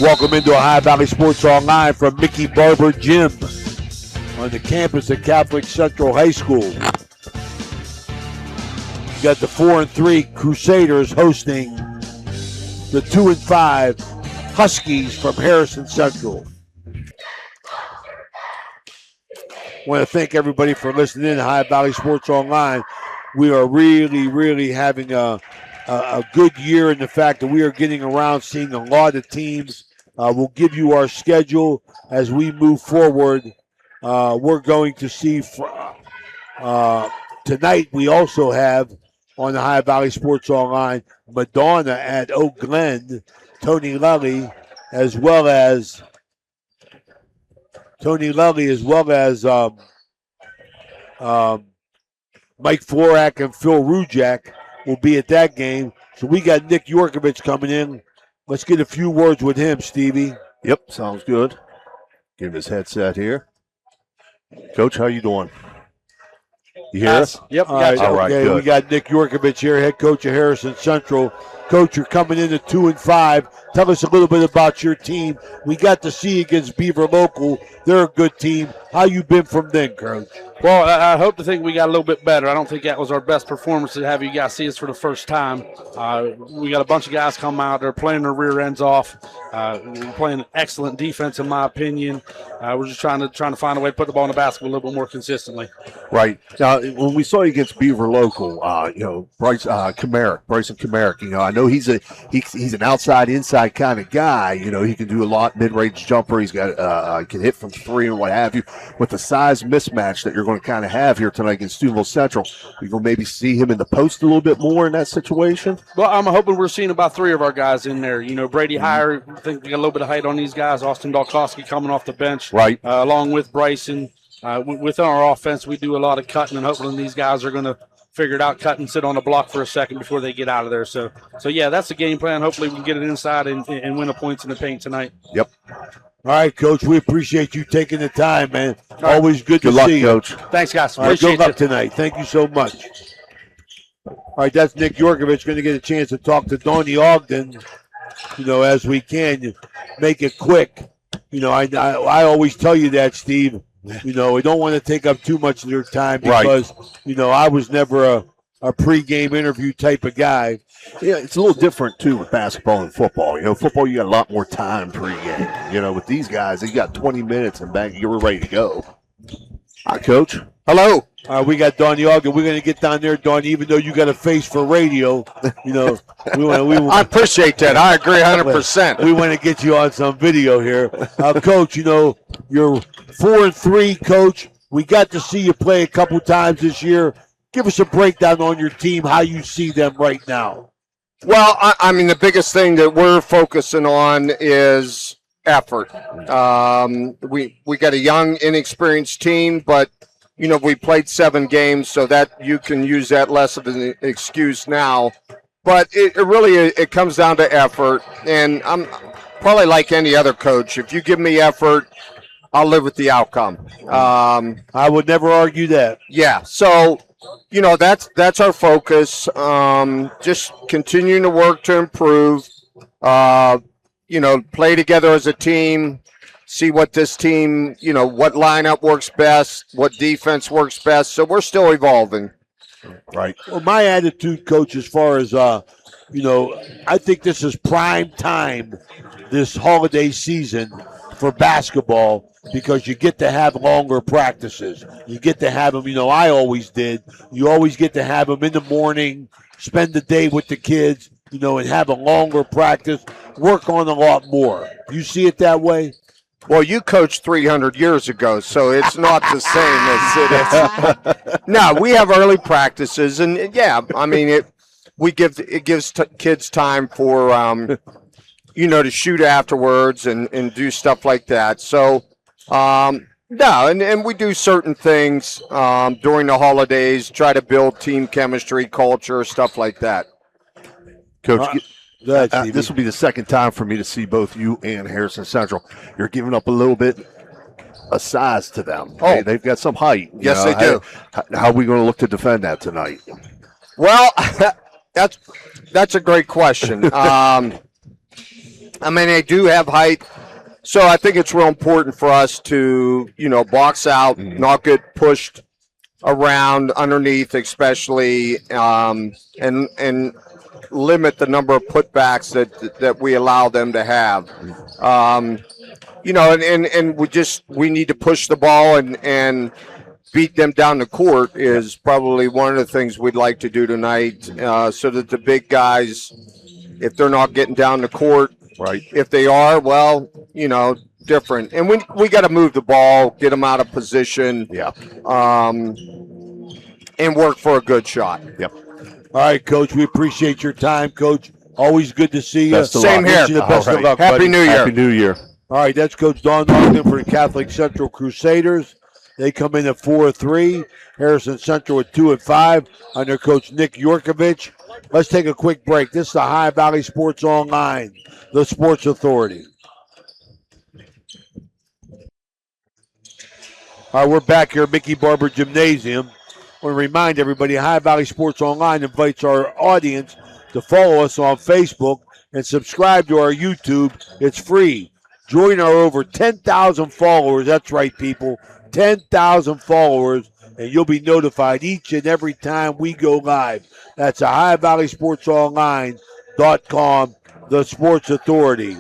Welcome into Ohio Valley Sports Online from Mickey Barber Gym on the campus of Catholic Central High School. You got the 4-3 Crusaders hosting the 2-5 Huskies from Harrison Central. I want to thank everybody for listening in to Ohio Valley Sports Online. We are really having a good year in the fact that we are getting around seeing a lot of teams. We'll give you our schedule as we move forward. We're going to see tonight we also have on the Ohio Valley Sports Online Madonna at Oak Glen, Tony Lully, as well as Mike Florak and Phil Rujak will be at that game. So we got Nick Yorkovich coming in. Let's get a few words with him, Stevie. Yep, sounds good. Give his headset here. Coach, how you doing? You hear us? Yep. All right, good. We got Nick Yorkovich here, head coach of Harrison Central. Coach, you're coming in at 2-5. Tell us a little bit about your team. We got to see against Beaver Local. They're a good team. How you been from them, Coach? Well, I hope to think we got a little bit better. I don't think that was our best performance to have you guys see us for the first time. We got a bunch of guys come out. They're playing their rear ends off. We're playing excellent defense, in my opinion. We're just trying to find a way to put the ball in the basket a little bit more consistently. Right. Now, when we saw you against Beaver Local, Bryson Kamarick, I know he's an outside-inside kind of guy. He can do a lot, mid-range jumper. He's got can hit from three and what have you. With the size mismatch that you're going to kind of have here tonight against Steubenville Central, you're going to maybe see him in the post a little bit more in that situation? Well, I'm hoping we're seeing about three of our guys in there. Brady Heyer, I think we got a little bit of height on these guys. Austin Dalkowski coming off the bench. Right. Along with Bryson. Within our offense, we do a lot of cutting, and hopefully these guys are going to figure it out, cut and sit on the block for a second before they get out of there. So yeah, that's the game plan. Hopefully we can get it inside and win the points in the paint tonight. Yep. All right, Coach, we appreciate you taking the time, man. Always good to luck, see you. Coach. Thanks, guys. All right, good luck tonight. Thank you so much. All right, that's Nick Yorkovich going to get a chance to talk to Donnie Ogden, as we can. Make it quick. I always tell you that, Steve. We don't want to take up too much of your time because, I was never a pregame interview type of guy. Yeah, it's a little different, too, with basketball and football. Football, you got a lot more time pregame. With these guys, they got 20 minutes and back, you're ready to go. Hi, Coach. Hello. We got Donnie Ogden. We're going to get down there, Donnie, even though you got a face for radio. I appreciate that. I agree 100%. We want to get you on some video here. Coach, you're 4-3, Coach. We got to see you play a couple times this year. Give us a breakdown on your team, how you see them right now. Well, I mean, the biggest thing that we're focusing on is effort. We got a young, inexperienced team, but, we played 7 games, so that you can use that less of an excuse now. But it really comes down to effort, and I'm probably like any other coach. If you give me effort, I'll live with the outcome. I would never argue that. Yeah, so that's our focus. Just continuing to work to improve. Play together as a team. See what this team, what lineup works best, what defense works best. So we're still evolving. Right. Well, my attitude, Coach, as far as I think this is prime time this holiday season for basketball because you get to have longer practices. You get to have them, I always did. You always get to have them in the morning, spend the day with the kids, and have a longer practice, work on a lot more. You see it that way? Well, you coached 300 years ago, so it's not the same as it is. No, we have early practices, and yeah, I mean, it gives kids time for to shoot afterwards and do stuff like that. So, and we do certain things during the holidays, try to build team chemistry, culture, stuff like that. Coach, this will be the second time for me to see both you and Harrison Central. You're giving up a little bit of size to them. Oh. They've got some height. Yes, they do. How are we going to look to defend that tonight? Well, that's a great question. I mean, they do have height. So I think it's real important for us to, box out, not get pushed around underneath, especially, and limit the number of putbacks that we allow them to have. And we need to push the ball and beat them down the court is probably one of the things we'd like to do tonight, so that the big guys, if they're not getting down the court, Right. if they are, well, different. And we got to move the ball, get them out of position, and work for a good shot. Yep. All right, Coach. We appreciate your time, Coach. Always good to see you. Best of Same luck. here. Wish you the best All of right. luck, Happy buddy. New Year. Happy New Year. All right, that's Coach Don Ogden for the Catholic Central Crusaders. They come in at 4-3. Harrison Central at 2-5 under Coach Nick Yorkovich. Let's take a quick break. This is the High Valley Sports Online, the Sports Authority. All right, we're back here at Mickey Barber Gymnasium. I want to remind everybody, High Valley Sports Online invites our audience to follow us on Facebook and subscribe to our YouTube. It's free. Join our over 10,000 followers. That's right, people. 10,000 followers, and you'll be notified each and every time we go live. That's a HighValleySportsOnline.com, the Sports Authority.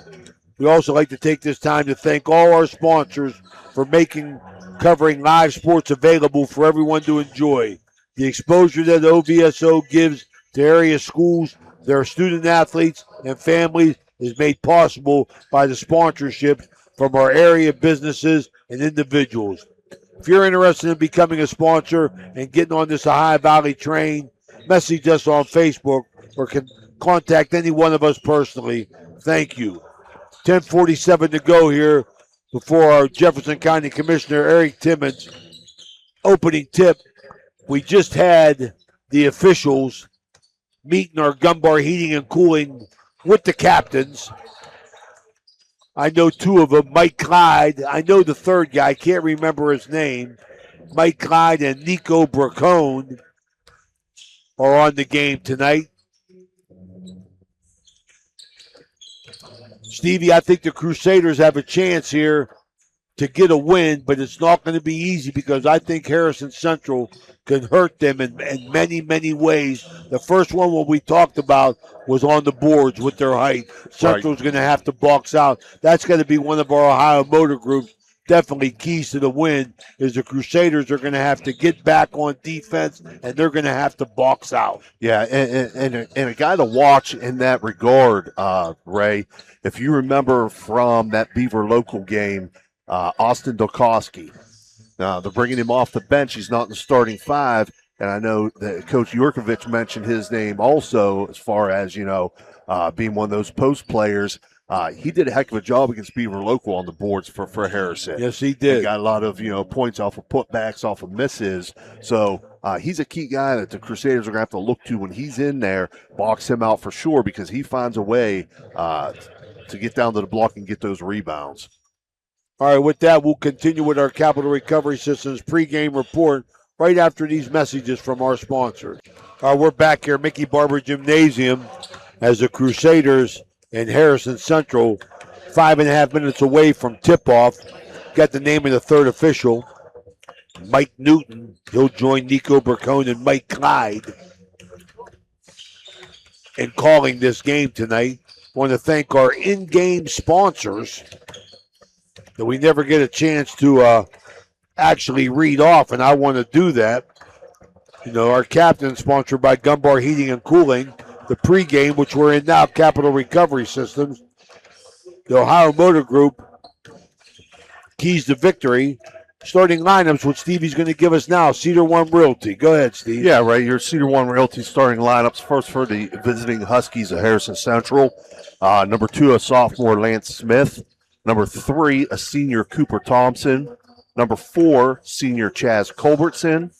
We also like to take this time to thank all our sponsors for covering live sports available for everyone to enjoy. The exposure that OVSO gives to area schools, their student athletes, and families is made possible by the sponsorship from our area businesses and individuals. If you're interested in becoming a sponsor and getting on this High Valley train, message us on Facebook or can contact any one of us personally. Thank you. 10:47 to go here before our Jefferson County Commissioner Eric Timmons opening tip. We just had the officials meeting our Gumbar Heating and Cooling with the captains. I know two of them, Mike Clyde. I know the third guy. I can't remember his name. Mike Clyde and Nico Bracone are on the game tonight. Stevie, I think the Crusaders have a chance here to get a win, but it's not going to be easy because I think Harrison Central can hurt them in many, many ways. The first one, what we talked about, was on the boards with their height. Central's going to have to box out. That's going to be one of our Ohio Motor Group's definitely keys to the win, is the Crusaders are going to have to get back on defense, and they're going to have to box out. Yeah, and a guy to watch in that regard, Ray, if you remember from that Beaver local game, Austin Dolkowski. They're bringing him off the bench. He's not in the starting five, and I know that Coach Yorkovich mentioned his name also as far as, being one of those post players. He did a heck of a job against Beaver local on the boards for Harrison. Yes, he did. He got a lot of, points off of putbacks, off of misses. So he's a key guy that the Crusaders are going to have to look to when he's in there, box him out for sure, because he finds a way to get down to the block and get those rebounds. All right, with that, we'll continue with our Capital Recovery Systems pregame report right after these messages from our sponsors. All right, we're back here, Mickey Barber Gymnasium, as the Crusaders and Harrison Central, 5.5 minutes away from tip-off. Got the name of the third official, Mike Newton. He'll join Nico Bracone and Mike Clyde in calling this game tonight. Want to thank our in-game sponsors that we never get a chance to actually read off, and I want to do that. Our captain, sponsored by Gumbar Heating and Cooling. The pregame, which we're in now, Capital Recovery Systems. The Ohio Motor Group, keys to victory. Starting lineups, which Stevie's going to give us now. Cedar One Realty. Go ahead, Steve. Yeah, right. Your Cedar One Realty starting lineups. First for the visiting Huskies of Harrison Central. Number 2, a sophomore, Lance Smith. Number 3, a senior, Cooper Thompson. Number 4, senior, Chaz Culbertson.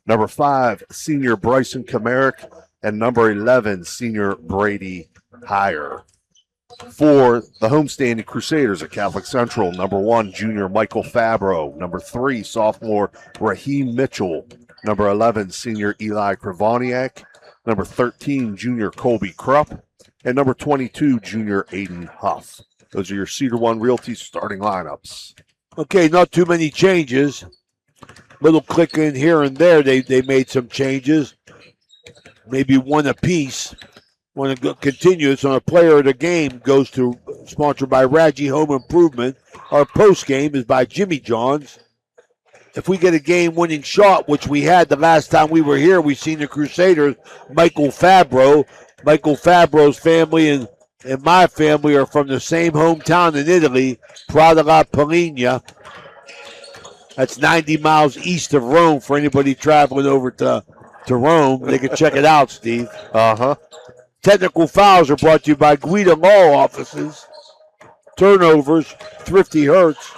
Number 5, senior, Bryson Kamarick. And number 11, senior, Brady Heyer. For the homestanding Crusaders at Catholic Central, number 1, junior, Michael Fabro. Number 3, sophomore, Raheem Mitchell. Number 11, senior, Eli Kravoniak. Number 13, junior, Colby Krupp. And number 22, junior, Aiden Huff. Those are your Cedar One Realty starting lineups. Okay, not too many changes. Little click in here and there. They made some changes. Maybe one apiece. Want to continue. So a player of the game goes to, sponsored by Raji Home Improvement. Our post game is by Jimmy John's. If we get a game-winning shot, which we had the last time we were here, we've seen the Crusaders, Michael Fabro. Michael Fabro's family and my family are from the same hometown in Italy, Prada Polina. That's 90 miles east of Rome for anybody traveling over to Rome. They can check it out, Steve. Uh-huh. Technical fouls are brought to you by Guida Law Offices. Turnovers, Thrifty Hertz.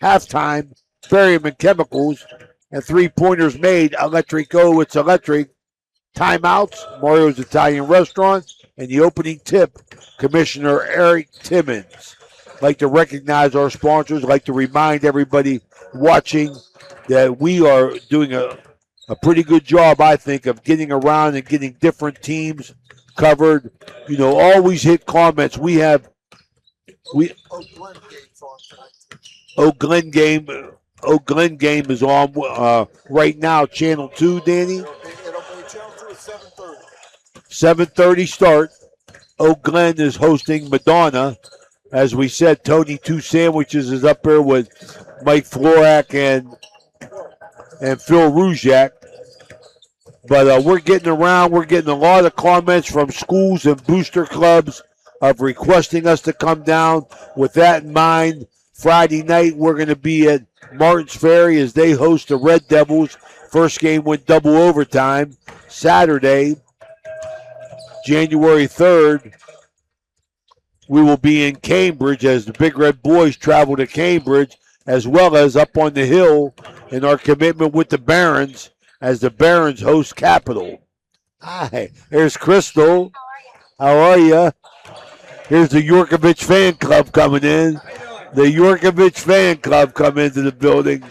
Halftime, Berryman Chemicals. And three-pointers made, Electrico, it's electric. Timeouts, Mario's Italian Restaurant. And the opening tip, Commissioner Eric Timmons. I'd like to recognize our sponsors. I'd like to remind everybody watching that we are doing a pretty good job, I think, of getting around and getting different teams covered. You know, always hit comments. Oak Glen game is on right now, Channel 2, Danny. It'll be Channel 2 at 7:30. 7:30 start. Oak Glen is hosting Madonna. As we said, Tony Two Sandwiches is up there with Mike Florak and Phil Ruzak. But we're getting around. We're getting a lot of comments from schools and booster clubs of requesting us to come down. With that in mind, Friday night we're going to be at Martins Ferry as they host the Red Devils. First game went double overtime. Saturday, January 3rd, we will be in Cambridge as the Big Red Boys travel to Cambridge, as well as up on the hill in our commitment with the Barons as the Barons host Capital. Hi, there's Crystal. How are you? Here's the Yorkovich fan club coming in. The Yorkovich fan club come into the building.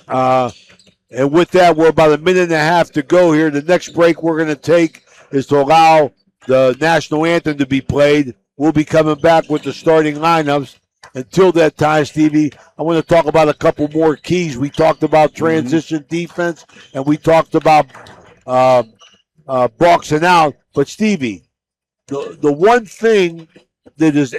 And with that, we're about a minute and a half to go here. The next break we're going to take is to allow the national anthem to be played. We'll be coming back with the starting lineups. Until that time, Stevie, I want to talk about a couple more keys. We talked about transition defense, and we talked about boxing out. But, Stevie, the one thing that is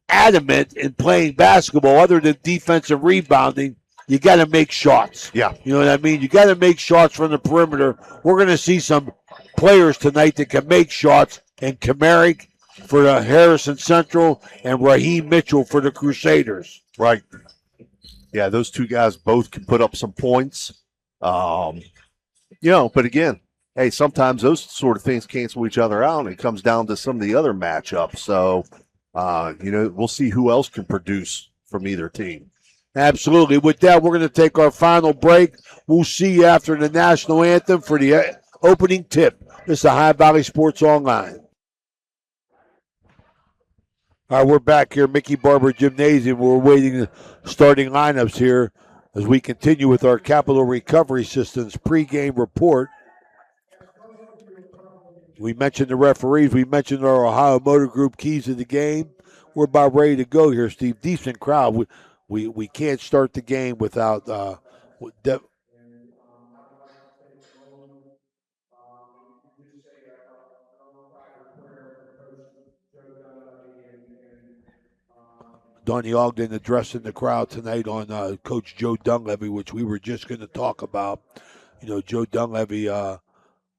adamant in playing basketball, other than defensive rebounding, you got to make shots. Yeah. You know what I mean? You got to make shots from the perimeter. We're going to see some players tonight that can make shots, and Kamarick for the Harrison Central and Raheem Mitchell for the Crusaders. Right. Yeah, those two guys both can put up some points. But again, hey, sometimes those sort of things cancel each other out, and it comes down to some of the other matchups. So, we'll see who else can produce from either team. Absolutely. With that, we're going to take our final break. We'll see you after the national anthem for the opening tip. This is Ohio Valley Sports Online. All right, we're back here, Mickey Barber Gymnasium. We're waiting the starting lineups here as we continue with our Capital Recovery Systems pregame report. We mentioned the referees. We mentioned our Ohio Motor Group keys of the game. We're about ready to go here, Steve. Decent crowd. We can't start the game without Donnie Ogden addressing the crowd tonight on Coach Joe Dunleavy, which we were just going to talk about. You know, Joe Dunleavy,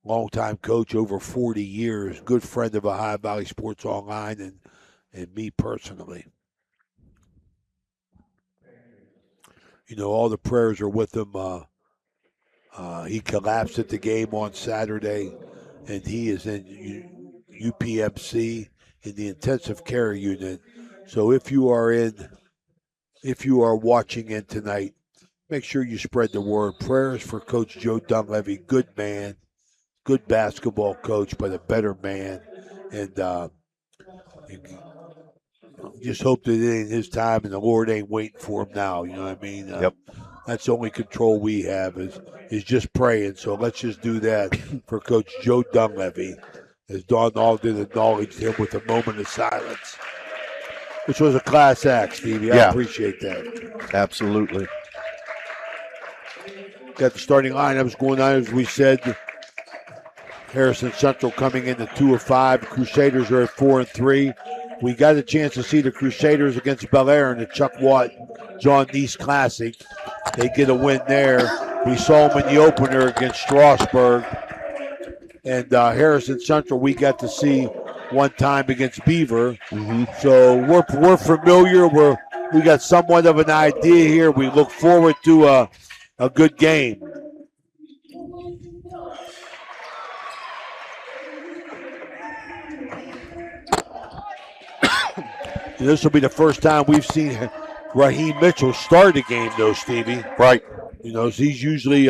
longtime coach, over 40 years, good friend of Ohio Valley Sports Online and me personally. You know, all the prayers are with him. He collapsed at the game on Saturday, and he is in UPMC in the intensive care unit. So if you are watching in tonight, make sure you spread the word. Prayers for Coach Joe Dunleavy, good man, good basketball coach, but a better man. And just hope that it ain't his time and the Lord ain't waiting for him now. You know what I mean? Yep. That's the only control we have is just praying. So let's just do that for Coach Joe Dunleavy. as Don Ogden acknowledged him with a moment of silence, which was a class act, Stevie. I appreciate that. Absolutely. Got the starting lineups going on, as we said. Harrison Central coming in at 2 of 5. Crusaders are at 4 and 3. We got a chance to see the Crusaders against Bel Air in the Chuck Watt John Neese Classic. They get a win there. We saw them in the opener against Strasburg. And Harrison Central we got to see one time against Beaver. So we're familiar. We got somewhat of an idea here. We look forward to a good game. This will be the first time we've seen Raheem Mitchell start a game, though, Stevie. Right. You know, so he's usually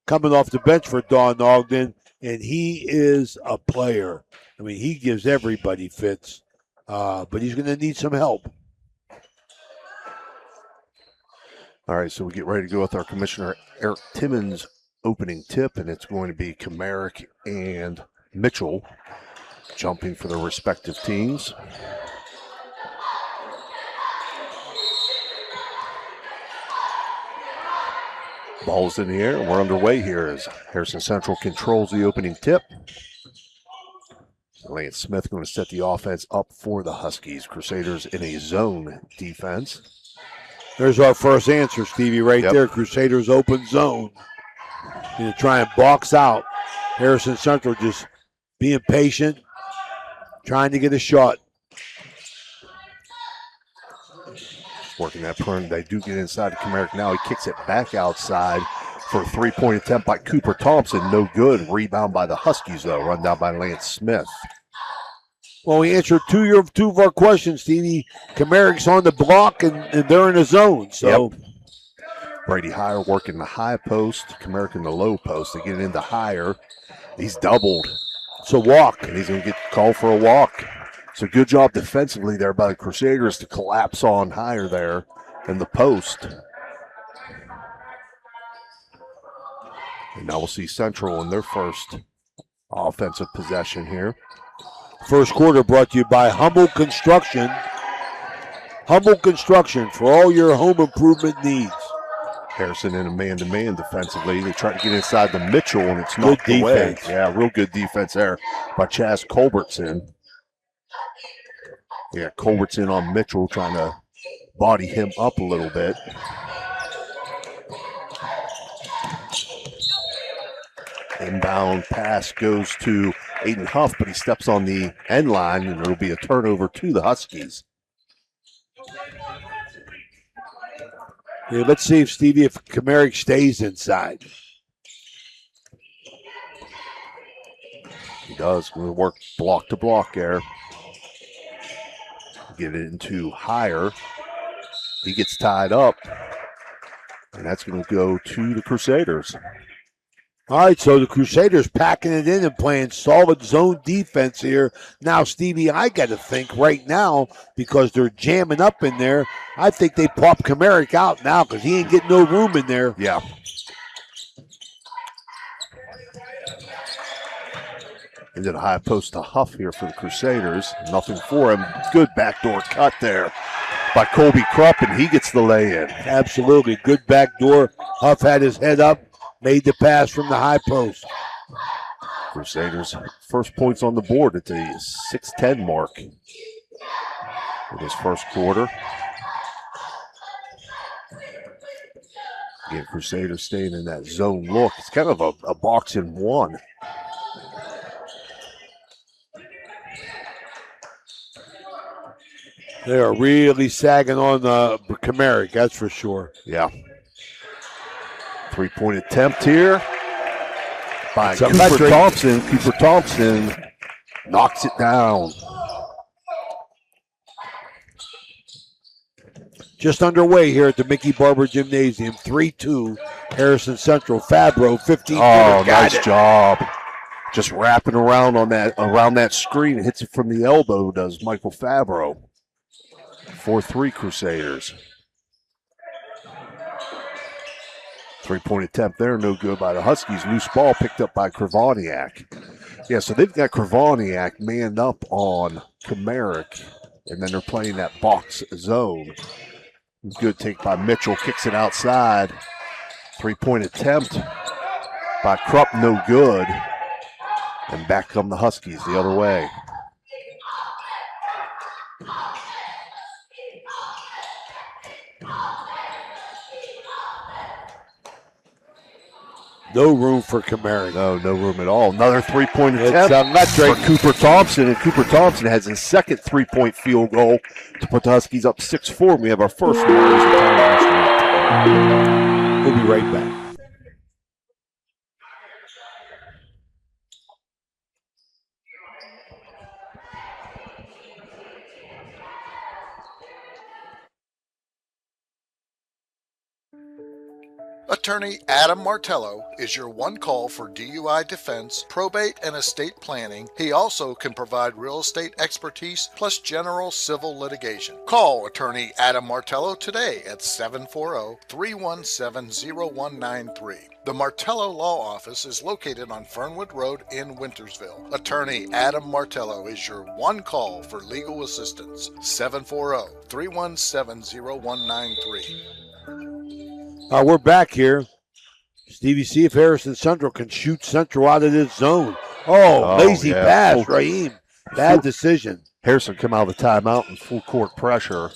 coming off the bench for Don Ogden, and he is a player. I mean, he gives everybody fits, but he's going to need some help. All right, so we get ready to go with our Commissioner Eric Timmons opening tip, and it's going to be Comerick and Mitchell jumping for their respective teams. Ball's in the air, and we're underway here as Harrison Central controls the opening tip. Lance Smith going to set the offense up for the Huskies. Crusaders in a zone defense. There's our first answer, Stevie, right there. Crusaders open zone. Going to try and box out. Harrison Central just being patient, trying to get a shot. Working that perimeter. They do get inside to Comerick now. He kicks it back outside for a three-point attempt by Cooper Thompson. No good. Rebound by the Huskies, though. Run down by Lance Smith. Well, we answered two of our questions, Stevie. Comerick's on the block, and they're in a zone. So Brady Heyer working the high post. Comerick in the low post. They get into Heyer. He's doubled. It's a walk. And he's going to get called for a walk. So good job defensively there by the Crusaders to collapse on Heyer there in the post. And now we'll see Central in their first offensive possession here. First quarter brought to you by Humble Construction. Humble Construction for all your home improvement needs. Harrison in a man-to-man defensively. They try to get inside the Mitchell, and it's knocked away. Yeah, real good defense there by Chaz Culbertson. Yeah, Culbertson on Mitchell trying to body him up a little bit. Inbound pass goes to Aiden Huff, but he steps on the end line, and it'll be a turnover to the Huskies. Yeah, let's see if Comerick stays inside. He does. Going to work block to block there. Get it into Heyer. He gets tied up, and that's going to go to the Crusaders. All right, so the Crusaders packing it in and playing solid zone defense here. Now, Stevie, I got to think right now, because they're jamming up in there, I think they pop Comerick out now because he ain't getting no room in there. Yeah. Into the high post to Huff here for the Crusaders. Nothing for him. Good backdoor cut there by Colby Krupp, and he gets the lay-in. Absolutely. Good backdoor. Huff had his head up, made the pass from the high post. Crusaders first points on the board at the 6:10 mark in this first quarter. Again, Crusaders staying in that zone look. It's kind of a box in one. They are really sagging on Comerick, that's for sure. Yeah. Three-point attempt here by Cooper Thompson. Cooper Thompson knocks it down. Just underway here at the Mickey Barber Gymnasium. 3-2, Harrison Central. Fabro, 15. Oh, nice job. Just wrapping around on that screen. It hits it from the elbow, does Michael Fabro. 4-3 Crusaders. Three-point attempt there, no good by the Huskies. Loose ball picked up by Kravoniak. Yeah, so they've got Kravoniak manned up on Comeric, and then they're playing that box zone. Good take by Mitchell, kicks it outside. 3-point attempt by Krupp, no good. And back come the Huskies the other way. No room for Comeric. No room at all. Another 3-point It's attempt for electric. Cooper Thompson, and Cooper Thompson has his second 3-point field goal to put the Huskies up 6-4. And we have our first Warriors in town. We'll be right back. Attorney Adam Martello is your one call for DUI defense, probate, and estate planning. He also can provide real estate expertise plus general civil litigation. Call Attorney Adam Martello today at 740-317-0193. The Martello Law Office is located on Fernwood Road in Wintersville. Attorney Adam Martello is your one call for legal assistance. 740-317-0193. We're back here. Stevie, see if Harrison Central can shoot Central out of this zone. Lazy pass, Raheem. Bad decision. Harrison come out of the timeout in full court pressure.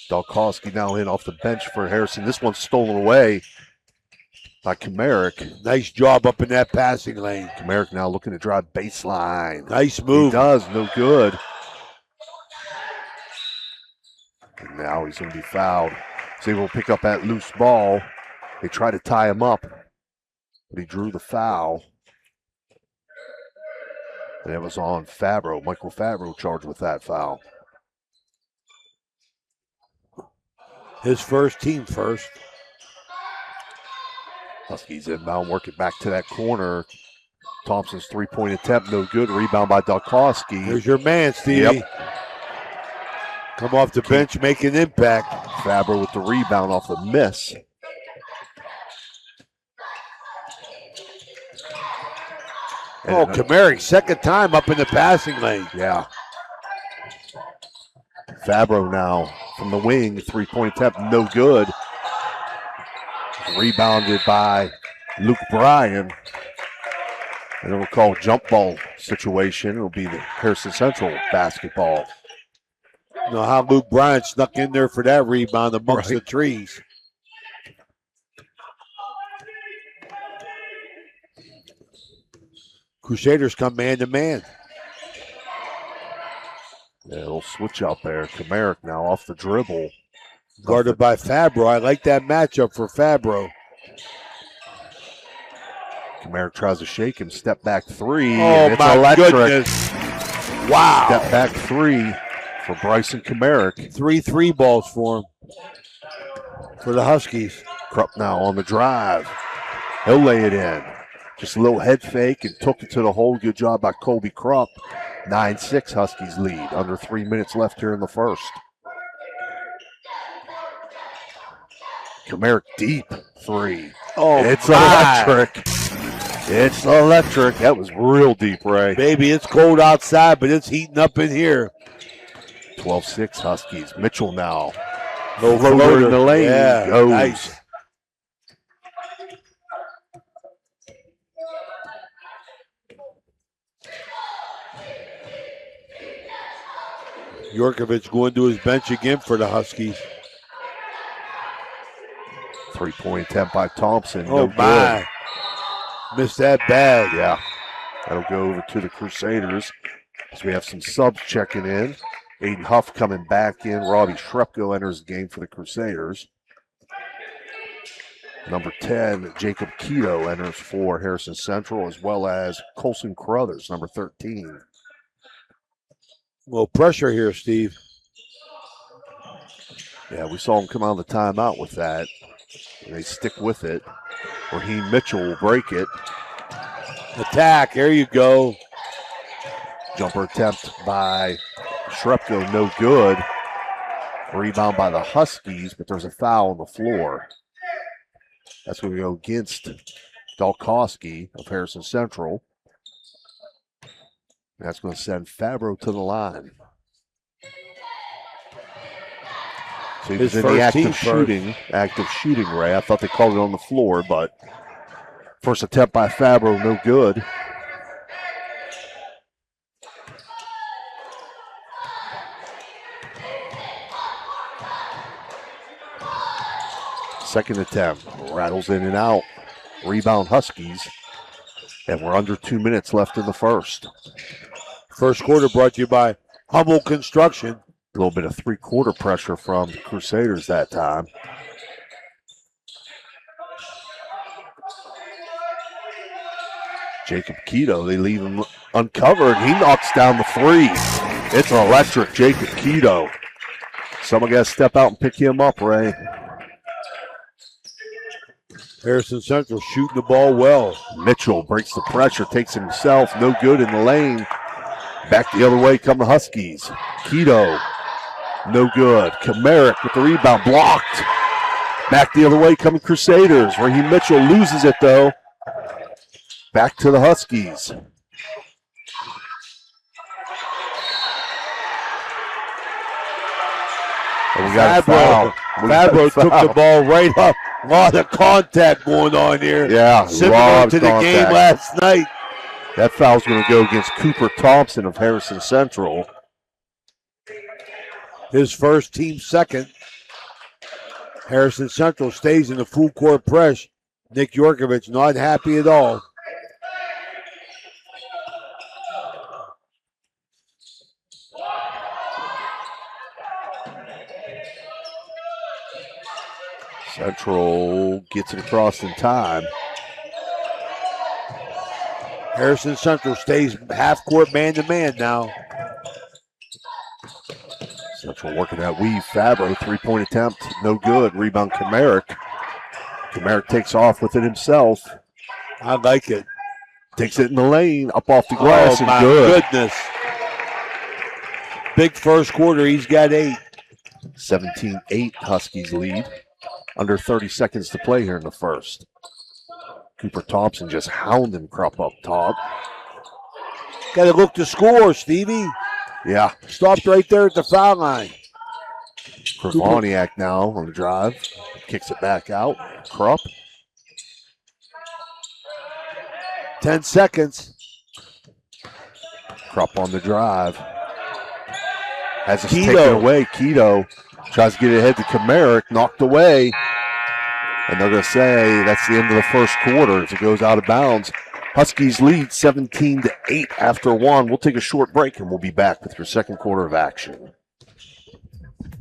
Dalkowski now in off the bench for Harrison. This one's stolen away by Comeric. Nice job up in that passing lane. Comeric now looking to drive baseline. Nice move. He does, no good. And now he's going to be fouled. So he will pick up that loose ball. They try to tie him up, but he drew the foul. And it was on Fabro. Michael Fabro charged with that foul. His first, team first. Huskies inbound, work it back to that corner. Thompson's 3-point attempt, no good. Rebound by Dalkowski. Here's your man, Stevie. Yep. Come off the bench, make an impact. Fabro with the rebound off the miss. Comeric, second time up in the passing lane. Yeah. Fabro now from the wing, 3-point attempt, no good. Rebounded by Luke Bryan. And it'll call jump ball situation. It'll be the Harrison Central basketball. You know how Luke Bryan snuck in there for that rebound amongst the trees. Crusaders come man-to-man. Yeah, a little switch out there. Comeric now off the dribble. Guarded by Fabro. I like that matchup for Fabro. Comeric tries to shake him. Step back three. Oh, it's my electric. goodness. Wow. Step back three for Bryson Comeric. 3 balls for him. For the Huskies. Krupp now on the drive. He'll lay it in. Just a little head fake and took it to the hole. Good job by Colby Krupp. 9-6 Huskies lead. Under 3 minutes left here in the first. Comeric deep three. It's electric. It's electric. That was real deep, Ray. Baby, it's cold outside, but it's heating up in here. 12-6 Huskies. Mitchell now. No floater in the lane. Yeah, Goes. nice. Yorkovich going to his bench again for the Huskies. 3-point attempt by Thompson. Oh, no my. Missed that bad. Yeah. That'll go over to the Crusaders. So we have some subs checking in. Aiden Huff coming back in. Robbie Shrepko enters the game for the Crusaders. Number 10, Jacob Keto enters for Harrison Central, as well as Colson Carruthers, number 13. Well, pressure here, Steve. Yeah, we saw him come out of the timeout with that. And they stick with it. Raheem Mitchell will break it. Attack, there you go. Jumper attempt by Shrepko, no good. Rebound by the Huskies, but there's a foul on the floor. That's going to go against Dalkowski of Harrison Central. That's going to send Fabro to the line. So he was in the active shooting, Ray. I thought they called it on the floor, but first attempt by Fabro, no good. Second attempt, rattles in and out. Rebound Huskies. And we're under 2 minutes left in the first. First quarter brought to you by Humble Construction. A little bit of three-quarter pressure from the Crusaders that time. Jacob Keto, they leave him uncovered. He knocks down the three. It's electric, Jacob Keto. Someone got to step out and pick him up, Ray. Harrison Central shooting the ball well. Mitchell breaks the pressure, takes it himself. No good in the lane. Back the other way come the Huskies. Keto, no good. Kamarick with the rebound, blocked. Back the other way coming Crusaders. Raheem Mitchell loses it though. Back to the Huskies. And we got a foul. Fabro took the ball right up. A lot of contact going on here. Yeah, similar to the game last night. That foul's going to go against Cooper Thompson of Harrison Central. His first, team second. Harrison Central stays in the full court press. Nick Yorkovich not happy at all. Central gets it across in time. Harrison Central stays half-court man-to-man now. Central working that weave. Fabro, three-point attempt, no good. Rebound Kamarick. Kamarick takes off with it himself. I like it. Takes it in the lane, up off the glass, oh, and good. Goodness. Big first quarter, he's got 8. 17-8 Huskies lead. Under 30 seconds to play here in the first. Cooper Thompson just hounding Krupp up top. Got to look to score, Stevie. Yeah. Stopped right there at the foul line. Kravoniak now on the drive. Kicks it back out. Krupp. 10 seconds. Krupp on the drive. Has it taken away. Keto tries to get it ahead to Kamarick. Knocked away. And they're going to say that's the end of the first quarter as it goes out of bounds. Huskies lead 17-8 after 1. We'll take a short break and we'll be back with your second quarter of action.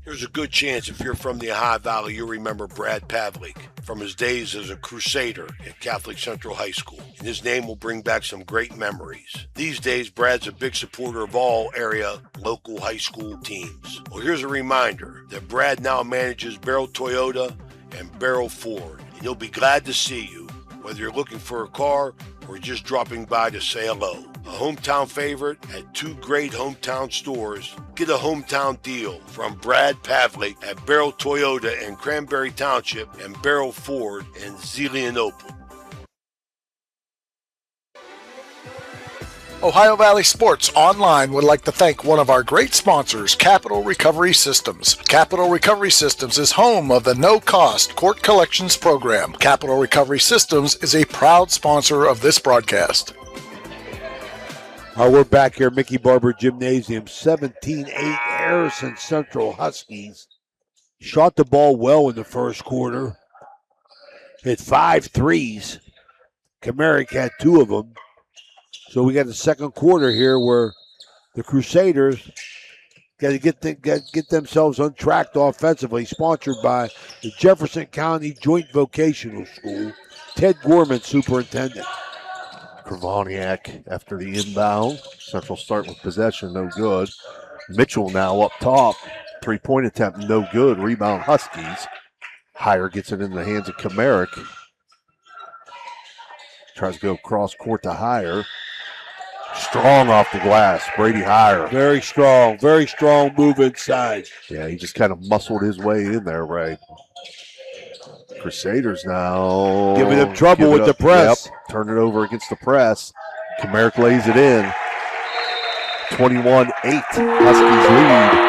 There's a good chance if you're from the Ohio Valley, you'll remember Brad Pavlik from his days as a Crusader at Catholic Central High School. And his name will bring back some great memories. These days, Brad's a big supporter of all area local high school teams. Well, here's a reminder that Brad now manages Barrel Toyota and Barrel Ford. And he'll be glad to see you, whether you're looking for a car or just dropping by to say hello. A hometown favorite at 2 great hometown stores. Get a hometown deal from Brad Pavlik at Barrel Toyota in Cranberry Township and Barrel Ford in Zelienople. Ohio Valley Sports Online would like to thank one of our great sponsors, Capital Recovery Systems. Capital Recovery Systems is home of the no-cost court collections program. Capital Recovery Systems is a proud sponsor of this broadcast. We're back here, Mickey Barber Gymnasium, 17-8 Harrison Central Huskies. Shot the ball well in the first quarter. Hit 5 threes. Kamarick had 2 of them. So we got the second quarter here where the Crusaders got to get themselves untracked offensively, sponsored by the Jefferson County Joint Vocational School. Ted Gorman, superintendent. Kravoniak after the inbound. Central start with possession, no good. Mitchell now up top. Three-point attempt, no good. Rebound Huskies. Heyer gets it in the hands of Kamarick. Tries to go cross court to Heyer. Strong off the glass, Brady Heyer. Very strong move inside. Yeah, he just kind of muscled his way in there, right? Crusaders now. Giving them trouble with the press. Yep, turn it over against the press. Comeric lays it in. 21-8, Huskies lead.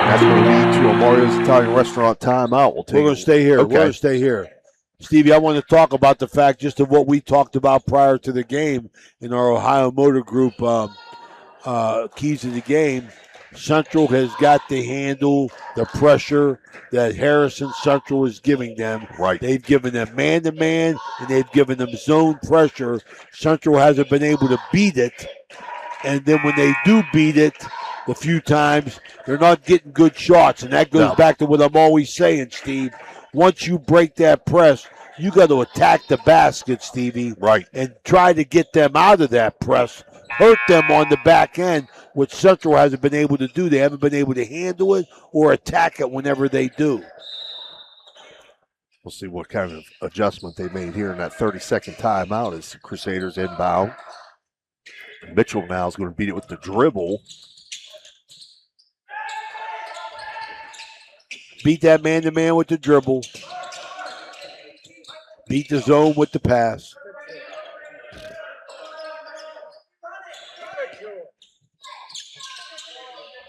And that's going to lead to a Mario's Italian Restaurant timeout. We're going to stay here. Okay. We're going to stay here. Stevie, I want to talk about the fact just of what we talked about prior to the game in our Ohio Motor Group keys of the game. Central has got to handle the pressure that Harrison Central is giving them. Right. They've given them man-to-man, and they've given them zone pressure. Central hasn't been able to beat it. And then when they do beat it the few times, they're not getting good shots. And that goes back to what I'm always saying, Steve. Once you break that press, you got to attack the basket, Stevie. Right. And try to get them out of that press. Hurt them on the back end, which Central hasn't been able to do. They haven't been able to handle it or attack it whenever they do. We'll see what kind of adjustment they made here in that 30-second timeout as the Crusaders inbound. Mitchell now is going to beat it with the dribble. Beat that man-to-man with the dribble. Beat the zone with the pass.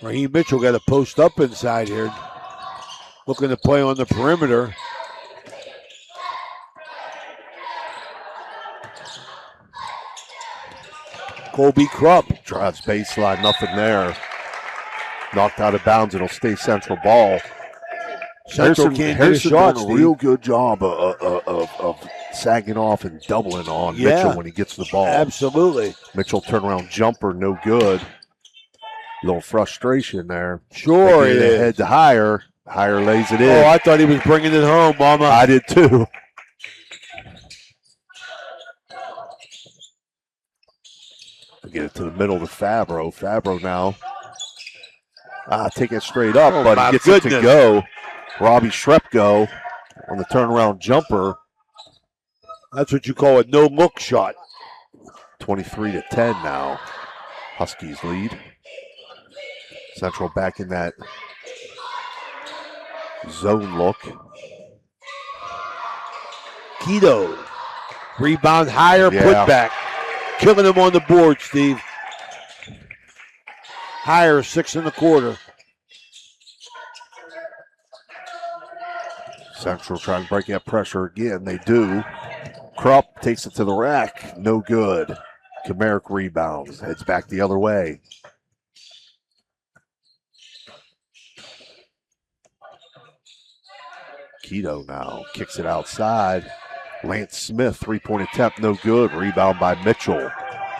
Raheem Mitchell got a post up inside here. Looking to play on the perimeter. Colby Krupp drives baseline, nothing there. Knocked out of bounds. It'll stay Central ball. Central can't get a shot, doing a real good job of sagging off and doubling on Mitchell when he gets the ball. Absolutely. Mitchell turnaround jumper, no good. Little frustration there. Sure it is. Head to Higher. Higher lays it in. Oh, I thought he was bringing it home, Mama. I did too. Get it to the middle to Fabro. Fabro now. Take it straight up, but he gets it to go. Robbie Shrepko on the turnaround jumper. That's what you call a no-look shot. 23-10 now. Huskies lead. Central back in that zone look. Keto. Rebound higher, put back. Killing him on the board, Steve. Higher, 6 1/4. Central trying to break that pressure again. They do. Krupp takes it to the rack. No good. Comeric rebounds. Heads back the other way. Keto now kicks it outside. Lance Smith, three-point attempt, no good. Rebound by Mitchell.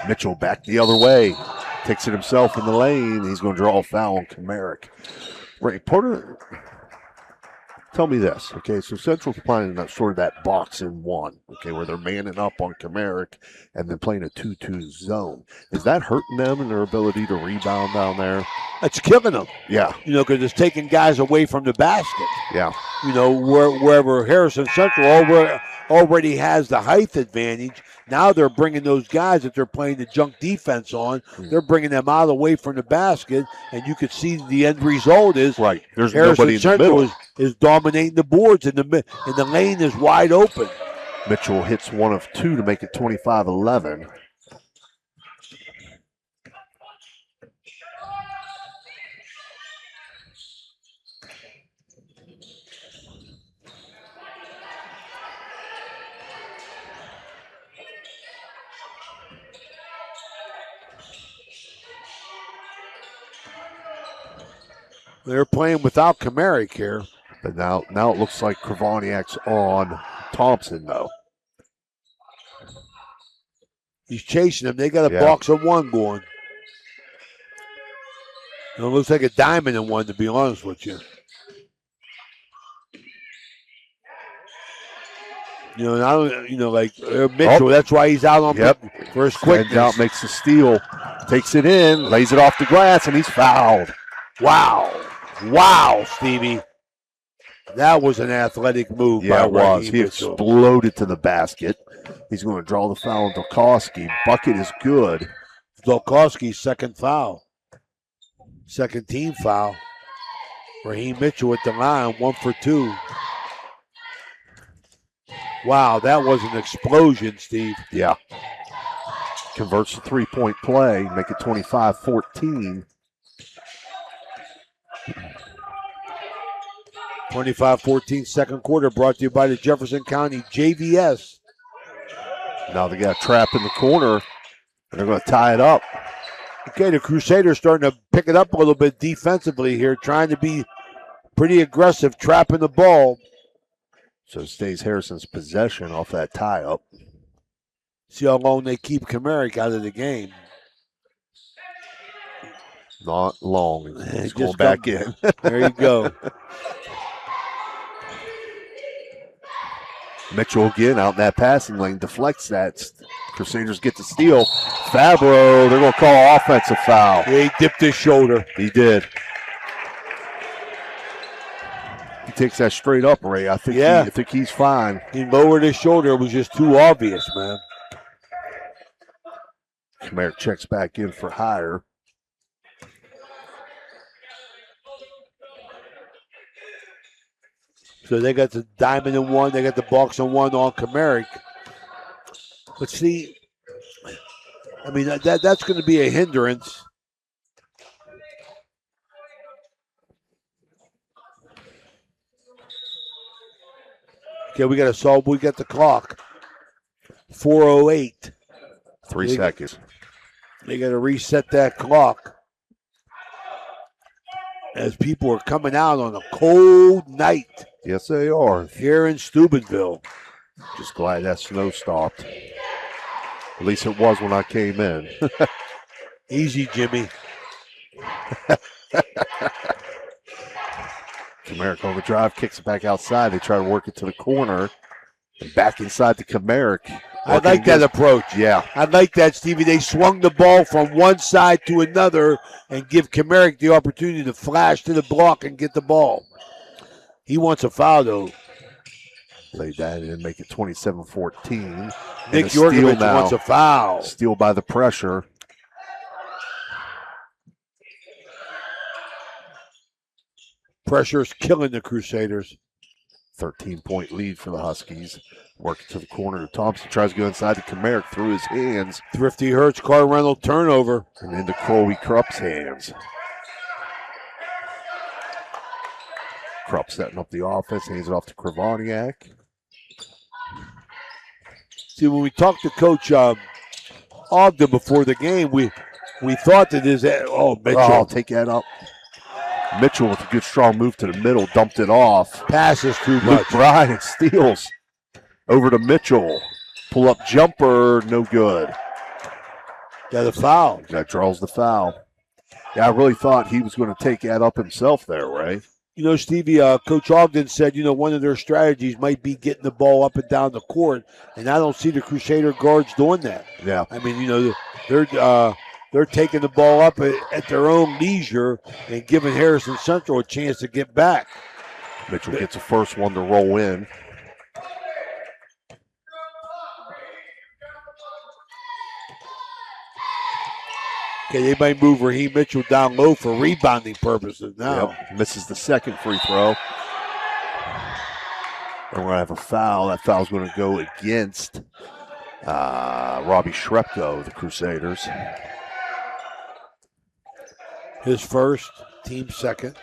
Mitchell back the other way. Takes it himself in the lane. He's going to draw a foul on Comeric. Ray Porter, tell me this, okay? So Central's playing that sort of that box in one, okay, where they're manning up on Comeric and then playing a 2-2 zone. Is that hurting them in their ability to rebound down there? That's killing them. Yeah. You know, because it's taking guys away from the basket. Yeah. You know, wherever Harrison Central already has the height advantage. Now they're bringing those guys that they're playing the junk defense on. They're bringing them out away from the basket, and you could see the end result is there's Harrison nobody in the Central middle. is dominating the boards, and the lane is wide open. Mitchell hits 1 of 2 to make it 25-11. They're playing without Comeric here. But now it looks like Kravoniak's on Thompson, though. He's chasing him. They got a box of one going. It looks like a diamond in one, to be honest with you. You know, Mitchell. That's why he's out on for his quickness. Heads out, makes the steal, takes it in, lays it off the glass, and he's fouled. Wow, Stevie. That was an athletic move. Yeah, by it was. Raheem He Mitchell. exploded to the basket. He's going to draw the foul on Dolkowski. Bucket is good. Dolkowski's second foul. Second team foul. Raheem Mitchell at the line, 1 for 2. Wow, that was an explosion, Steve. Yeah. Converts to 3-point play, make it 25-14. 25-14 second quarter brought to you by the Jefferson County JVS. Now they got a trap in the corner, and they're going to tie it up. Okay, the Crusaders starting to pick it up a little bit defensively here, trying to be pretty aggressive, trapping the ball. So it stays Harrison's possession off that tie-up. See how long they keep Comeric out of the game. Not long. He's Just going back in. There you go. Mitchell again out in that passing lane, deflects that. Crusaders get the steal. Fabro, they're going to call offensive foul. He dipped his shoulder. He did. He takes that straight up, Ray. I think he's fine. He lowered his shoulder. It was just too obvious, man. Comeric checks back in for hire. So they got the diamond in one. They got the box in one on Comeric. But see, I mean, that's going to be a hindrance. Okay, we got to solve. We got the clock. 4:08. 3 seconds. They got to reset that clock. As people are coming out on a cold night. Yes, they are. Here in Steubenville. Just glad that snow stopped. At least it was when I came in. Easy, Jimmy. Comeric on the drive, kicks it back outside. They try to work it to the corner. And back inside to Comeric. I like that approach. Yeah. I like that, Stevie. They swung the ball from one side to another and give Comeric the opportunity to flash to the block and get the ball. He wants a foul, though. Played that in, make it 27-14. Nick Yorkovich wants a foul. Steal by the pressure. Pressure's killing the Crusaders. 13-point lead for the Huskies. Working to the corner. Thompson tries to go inside to Comeric through his hands. Thrifty Hertz, car rental turnover. And into Crowley Krupp's hands. Krupp setting up the offense, hands it off to Kravoniak. See, when we talked to Coach Ogden before the game, we thought that Mitchell. Oh, take that up. Mitchell with a good strong move to the middle, dumped it off. Passes too Luke much. Bryan steals over to Mitchell. Pull up jumper, no good. Got a foul. That draws the foul. Yeah, I really thought he was going to take that up himself there, Ray. You know, Stevie, Coach Ogden said, one of their strategies might be getting the ball up and down the court, and I don't see the Crusader guards doing that. Yeah. I mean, they're taking the ball up at their own leisure and giving Harrison Central a chance to get back. Mitchell gets the first one to roll in. Okay, they might move Raheem Mitchell down low for rebounding purposes now. Yep. Misses the second free throw. And we're going to have a foul. That foul's going to go against Robbie Shrepko, the Crusaders. His first, team second.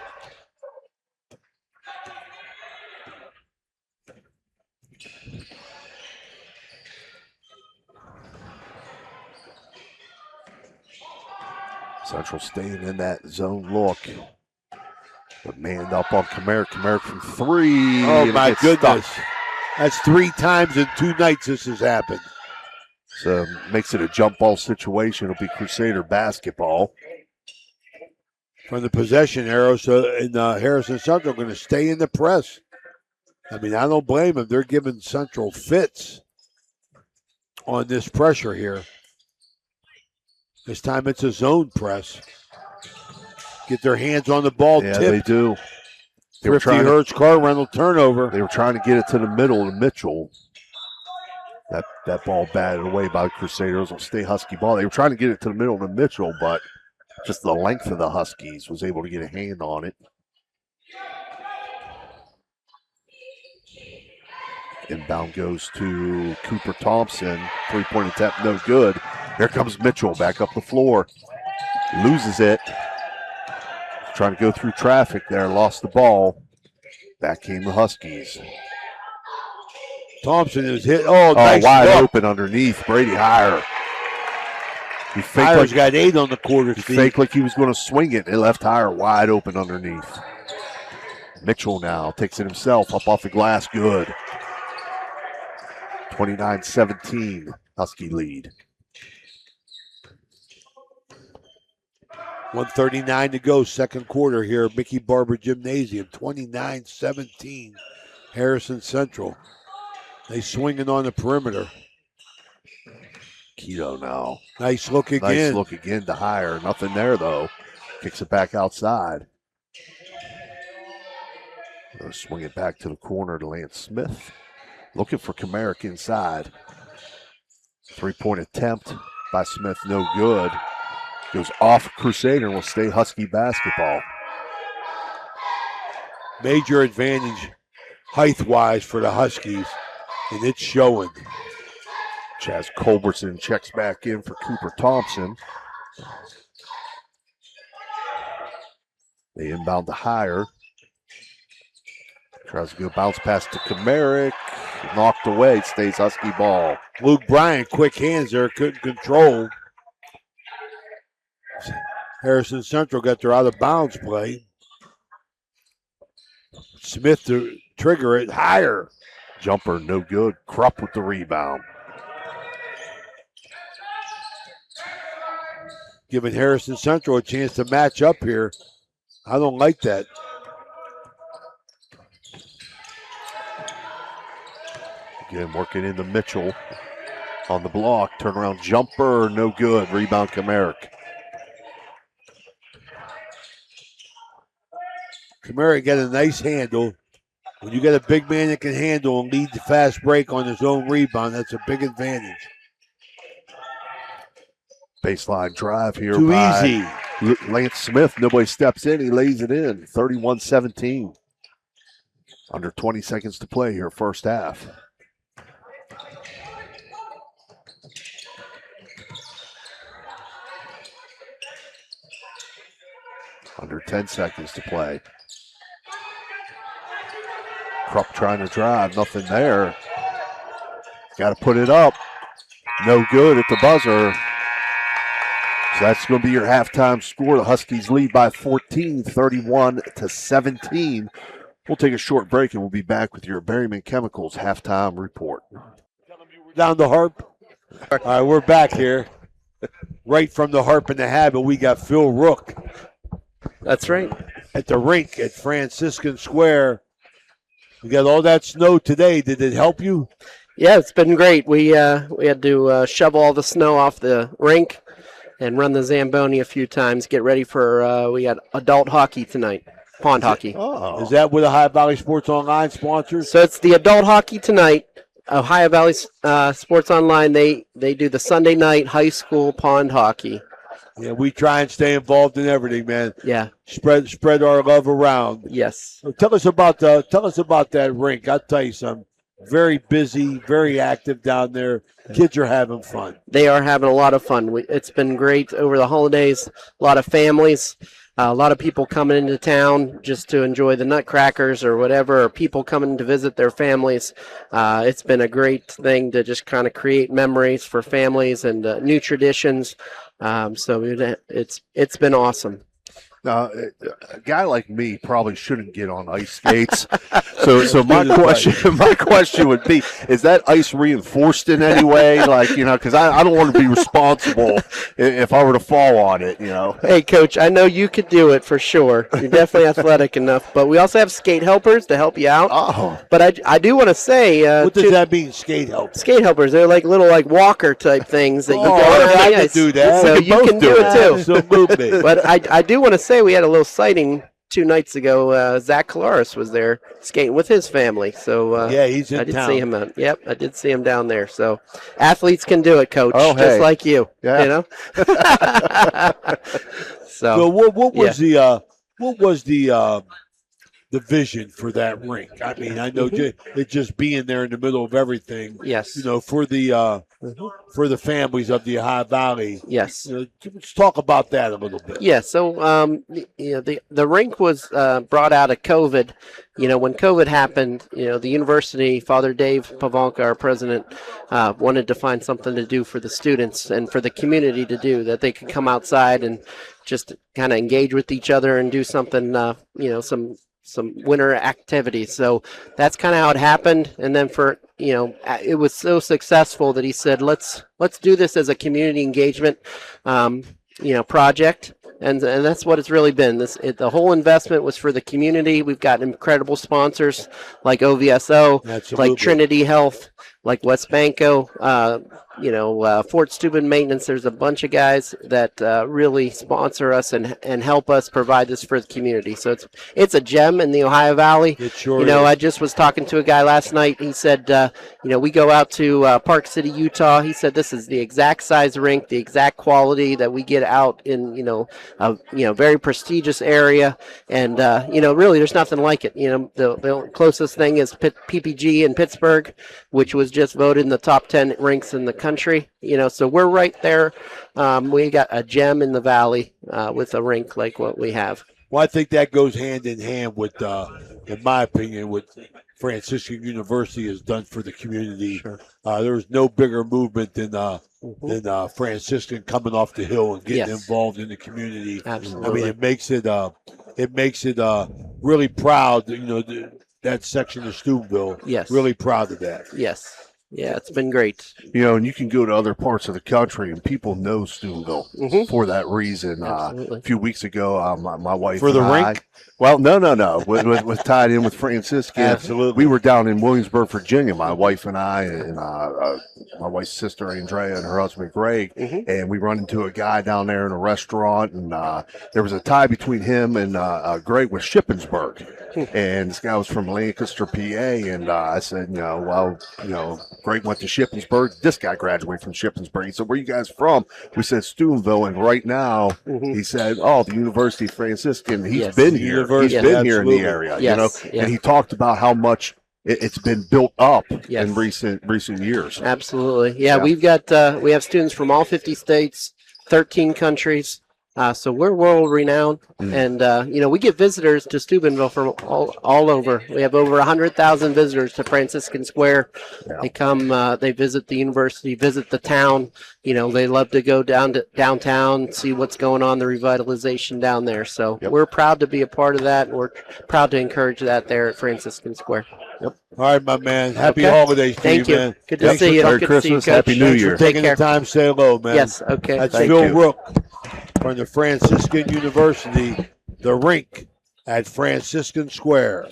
Central staying in that zone look. But manned up on Comeric. Comeric from three. Oh, my goodness. Stuck. That's 3 times in 2 nights this has happened. So makes it a jump ball situation. It'll be Crusader basketball. From the possession arrow, so Harrison Central going to stay in the press. I mean, I don't blame them. They're giving Central fits on this pressure here. This time it's a zone press. Get their hands on the ball. Yeah, tipped. they do. Thrifty Hertz car rental turnover. They were trying to get it to the middle to Mitchell. That ball batted away by the Crusaders. Will stay Husky ball. They were trying to get it to the middle to Mitchell, but just the length of the Huskies was able to get a hand on it. Inbound goes to Cooper Thompson. 3-point attempt, no good. Here comes Mitchell back up the floor. Loses it. Trying to go through traffic there. Lost the ball. Back came the Huskies. Thompson is hit. Oh, nice wide look. open underneath. Brady Heyer. He faked Heyer's like, got 8 on the quarter, he Steve. faked like he was going to swing it. It left Heyer wide open underneath. Mitchell now takes it himself. Up off the glass. Good. 29-17. Husky lead. 1:39 to go, second quarter here at Mickey Barber Gymnasium. 29-17. Harrison Central. They swinging on the perimeter. Keto now. Nice look again. Nice look again to Heyer. Nothing there, though. Kicks it back outside. They'll swing it back to the corner to Lance Smith. Looking for Comerick inside. 3-point attempt by Smith, no good. Goes off Crusader and will stay Husky basketball. Major advantage height-wise for the Huskies, and it's showing. Chaz Culbertson checks back in for Cooper Thompson. They inbound to Heyer. Tries to go bounce pass to Comerick. Knocked away. It stays Husky ball. Luke Bryan, quick hands there, couldn't control. Harrison Central got their out-of-bounds play. Smith to trigger it. Heyer. Jumper, no good. Krupp with the rebound. Giving Harrison Central a chance to match up here. I don't like that. Again, working into Mitchell on the block. Turnaround jumper, no good. Rebound, Comerick. Comerick got a nice handle. When you got a big man that can handle and lead the fast break on his own rebound, that's a big advantage. Baseline drive here Too by easy. Lance Smith. Nobody steps in. He lays it in. 31-17. Under 20 seconds to play here, first half. Under 10 seconds to play. Krupp trying to drive. Nothing there. Got to put it up. No good at the buzzer. So that's going to be your halftime score. The Huskies lead by 14, 31-17. We'll take a short break and we'll be back with your Berryman Chemicals halftime report. Down the harp. All right, we're back here. Right from the harp and the habit, we got Phil Rook. That's right. At the rink at Franciscan Square. We got all that snow today. Did it help you? Yeah, it's been great. We had to shovel all the snow off the rink and run the Zamboni a few times. Get ready for we got adult hockey tonight, pond hockey. Is that with Ohio Valley Sports Online sponsors? So it's the adult hockey tonight. Ohio Valley Sports Online. They do the Sunday night high school pond hockey. Yeah, we try and stay involved in everything, man. Yeah. Spread our love around. Yes. So tell us about that rink. I'll tell you something. Very busy, very active down there. Kids are having fun. They are having a lot of fun. It's been great over the holidays. A lot of families, a lot of people coming into town just to enjoy the Nutcrackers or whatever, or people coming to visit their families. It's been a great thing to just kind of create memories for families and new traditions. So it's been awesome. Now, a guy like me probably shouldn't get on ice skates. So my question would be: is that ice reinforced in any way? Like, because I don't want to be responsible if I were to fall on it. Hey, Coach, I know you could do it for sure. You're definitely athletic enough. But we also have skate helpers to help you out. Oh. But I do want to say, what does that mean? Skate helpers. Skate helpers. They're like little walker type things that you go on over the ice. do that. So you can do it too. Absolutely. But I do want to say we had a little sighting 2 nights ago. Zach Kalaris was there skating with his family. So yeah, he's in I did town. see him. Yep, I did see him down there. So athletes can do it, Coach, Oh, just hey. like you. Yeah. You know. So what was the the vision for that rink. I mean, I know it just being there in the middle of everything. Yes. For the families of the Ohio Valley. Yes. Let's talk about that a little bit. Yeah. So, the rink was brought out of COVID. When COVID happened, the university, Father Dave Pavanka, our president, wanted to find something to do for the students and for the community to do, that they could come outside and just kind of engage with each other and do something, some winter activities. So that's kind of how it happened. And then it was so successful that he said, let's do this as a community engagement, project. And that's what it's really been. The whole investment was for the community. We've got incredible sponsors like OVSO, Absolutely. like Trinity Health, like West Banco, Fort Steuben Maintenance. There's a bunch of guys that really sponsor us and help us provide this for the community. So it's a gem in the Ohio Valley. It sure is. I just was talking to a guy last night. He said, we go out to Park City, Utah. He said this is the exact size rink, the exact quality that we get out in, a very prestigious area. And, really there's nothing like it. The closest thing is PPG in Pittsburgh, which was just voted in the top 10 rinks in the country. So we're right there. We got a gem in the valley with a rink like what we have. Well, I think that goes hand in hand with, in my opinion, what Franciscan University has done for the community. Sure. There's no bigger movement than Franciscan coming off the hill and getting Yes. involved in the community. Absolutely. I mean, it makes it really proud. That section of Steubenville. Yes. Really proud of that. Yes. Yeah, it's been great. And you can go to other parts of the country and people know Steubenville for that reason. A few weeks ago, my wife For the and I, rink? well, no, was tied in with Franciscan. Absolutely. We were down in Williamsburg, Virginia, my wife and I, and my wife's sister Andrea and her husband Greg, and we run into a guy down there in a restaurant, and there was a tie between him and Greg with Shippensburg. And this guy was from Lancaster, PA, and I said, Greg went to Shippensburg. This guy graduated from Shippensburg. He said, "Where you guys from?" We said, "Steubenville." And right now, he said, "Oh, the University of Franciscan." He's Yes. been here. He's Yes. been here in the Absolutely. area, Yes. Yeah. And he talked about how much it's been built up Yes. in recent years. Absolutely. Yeah, we have students from all 50 states, 13 countries. So we're world renowned, and we get visitors to Steubenville from all over. We have over 100,000 visitors to Franciscan Square. Yeah. They come, they visit the university, visit the town. They love to go down to downtown, see what's going on, the revitalization down there. So we're proud to be a part of that, and we're proud to encourage that there at Franciscan Square. Yep. All right, my man. Happy holidays to Thank you, you. man. Good to see you. Merry Good Christmas. to see you, Coach. Happy New Thanks Year. for taking Take the time to say hello, man. Yes. Okay. That's Thank Phil you. Rook from the Franciscan University, the rink at Franciscan Square.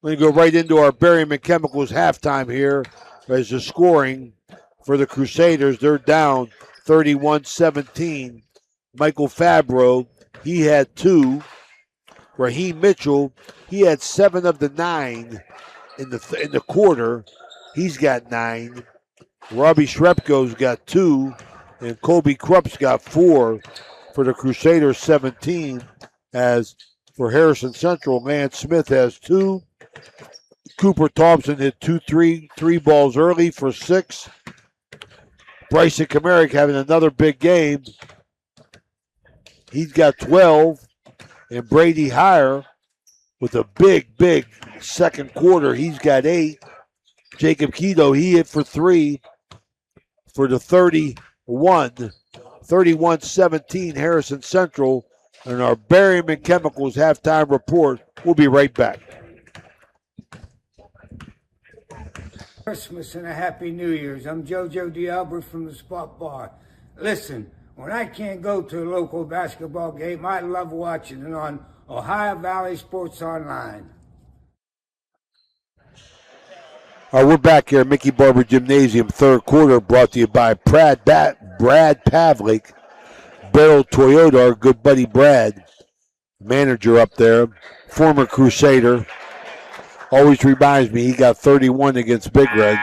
We're going to go right into our Berryman Chemicals halftime here as the scoring for the Crusaders. They're down 31-17. Michael Fabro, he had 2. Raheem Mitchell, he had 7 of the 9 in the quarter. He's got 9. Robbie Shrepko's got 2. And Colby Krupp's got 4 for the Crusaders, 17. As for Harrison Central, Lance Smith has 2. Cooper Thompson hit 3 balls early for 6. Bryson Kamarick having another big game. He's got 12. And Brady Heyer with a big second quarter. He's got 8. Jacob Keto, he hit for 3 for the 31-17 Harrison Central. And our Berryman Chemicals halftime report. We'll be right back. Christmas and a Happy New Year's. I'm JoJo D'Albert from the Spot Bar. Listen, when I can't go to a local basketball game, I love watching it on Ohio Valley Sports Online. All right, we're back here at Mickey Barber Gymnasium, third quarter, brought to you by Brad Pavlik, Beryl Toyota, our good buddy Brad, manager up there, former Crusader. Always reminds me he got 31 against Big Red.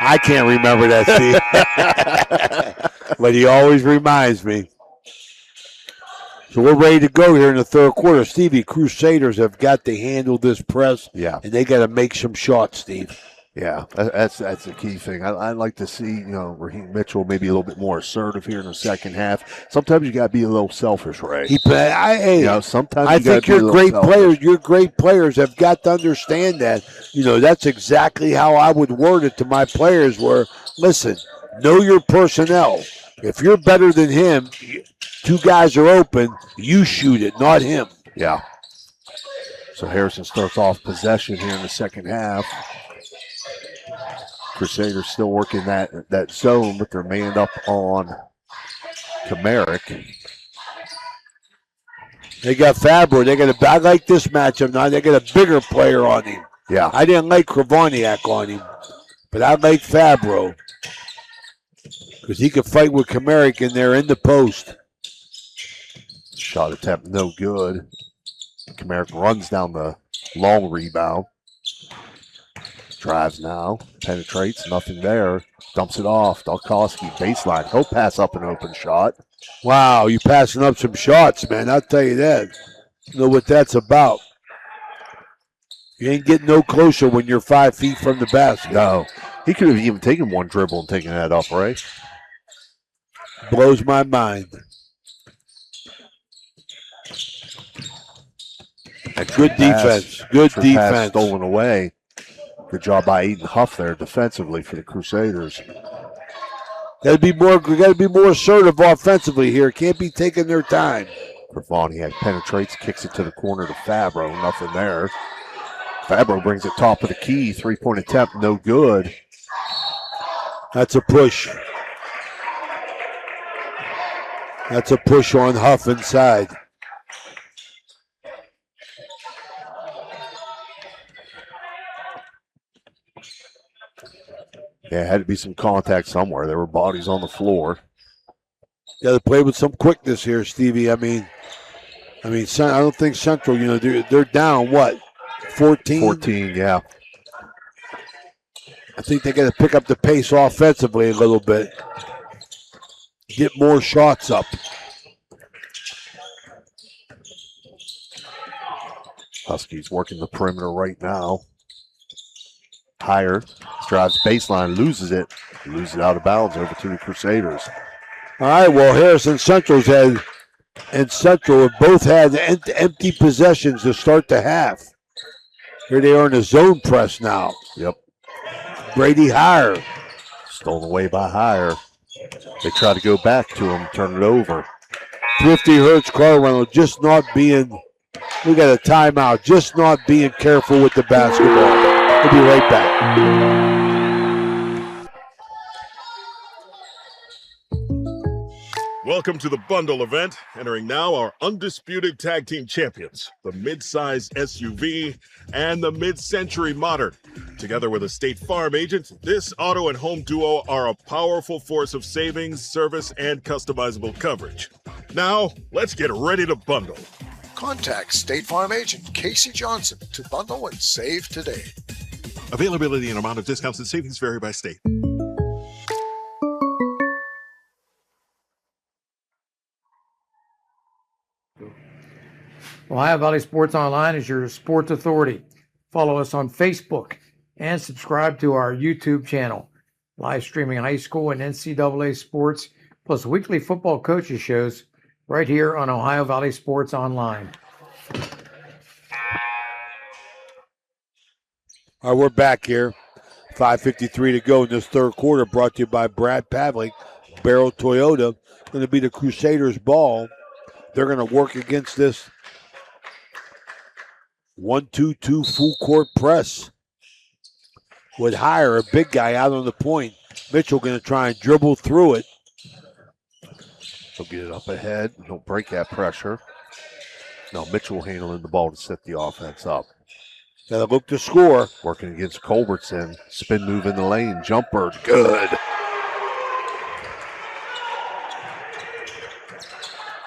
I can't remember that, Steve. But he always reminds me. So we're ready to go here in the third quarter. Stevie, Crusaders have got to handle this press. Yeah. And they got to make some shots, Steve. Yeah, that's the key thing. I'd like to see, Raheem Mitchell maybe a little bit more assertive here in the second half. Sometimes you got to be a little selfish, Ray. Sometimes I think your great players have got to understand that. That's exactly how I would word it to my players where, listen, know your personnel. If you're better than him, two guys are open, you shoot it, not him. Yeah. So Harrison starts off possession here in the second half. Crusaders still working that zone with their man up on Kamarick. They got Fabro. I like this matchup now. They got a bigger player on him. Yeah. I didn't like Kravoniak on him, but I like Fabro because he could fight with Kamarick in there in the post. Shot attempt no good. Kamarick runs down the long rebound. Drives now, penetrates, nothing there. Dumps it off. Dalkowski, baseline. He'll pass up an open shot. Wow, you passing up some shots, man. I'll tell you that. You know what that's about. You ain't getting no closer when you're 5 feet from the basket. No. He could have even taken one dribble and taken that up, right? Blows my mind. Good defense. Good defense. Stolen away. Good job by Aiden Huff there defensively for the Crusaders. Got to be more assertive offensively here. Can't be taking their time. Kravoniak penetrates, kicks it to the corner to Fabro. Nothing there. Fabro brings it top of the key. 3-point attempt, no good. That's a push. That's a push on Huff inside. Yeah, had to be some contact somewhere. There were bodies on the floor. Got to play with some quickness here, Stevie. I mean, I don't think Central, they're down, what, 14? 14, yeah. I think they got to pick up the pace offensively a little bit. Get more shots up. Huskies working the perimeter right now. Higher, drives baseline, loses it out of bounds over to the Crusaders. All right, well, Harrison Central have both had empty possessions to start the half. Here they are in a zone press now. Yep. Brady Higher. Stolen away by Higher. They try to go back to him, turn it over. Thrifty Hurts Carwell just not being, we got a timeout, just not being careful with the basketball. We'll be right back. Welcome to the bundle event. Entering now our undisputed tag team champions, the mid-size SUV and the mid-century modern. Together with a State Farm agent, this auto and home duo are a powerful force of savings, service, and customizable coverage. Now, let's get ready to bundle. Contact State Farm agent Casey Johnson to bundle and save today. Availability and amount of discounts and savings vary by state. Ohio Valley Sports Online is your sports authority. Follow us on Facebook and subscribe to our YouTube channel. Live streaming high school and NCAA sports, plus weekly football coaches shows right here on Ohio Valley Sports Online. All right, we're back here. 5:53 to go in this third quarter, brought to you by Brad Pavlik, Barrel Toyota. Going to be the Crusaders' ball. They're going to work against this 1-2-2 full court press with Higher, a big guy out on the point. Mitchell going to try and dribble through it. He'll get it up ahead. He'll break that pressure. Now Mitchell handling the ball to set the offense up. Got to look to score. Working against Culbertson. Spin move in the lane. Jumper. Good.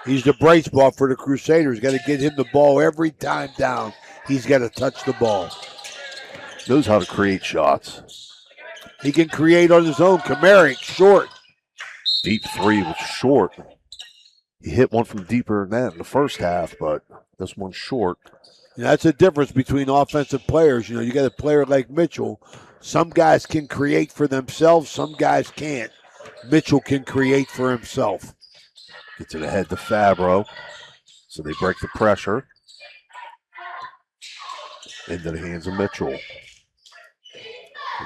He's the brace ball for the Crusaders. Got to get him the ball every time down. He's got to touch the ball. Knows how to create shots. He can create on his own. Kamarick, short. Deep three was short. He hit one from deeper than that in the first half, but this one's short. That's the difference between offensive players. You got a player like Mitchell. Some guys can create for themselves. Some guys can't. Mitchell can create for himself. Gets it ahead to Fabro. So they break the pressure. Into the hands of Mitchell.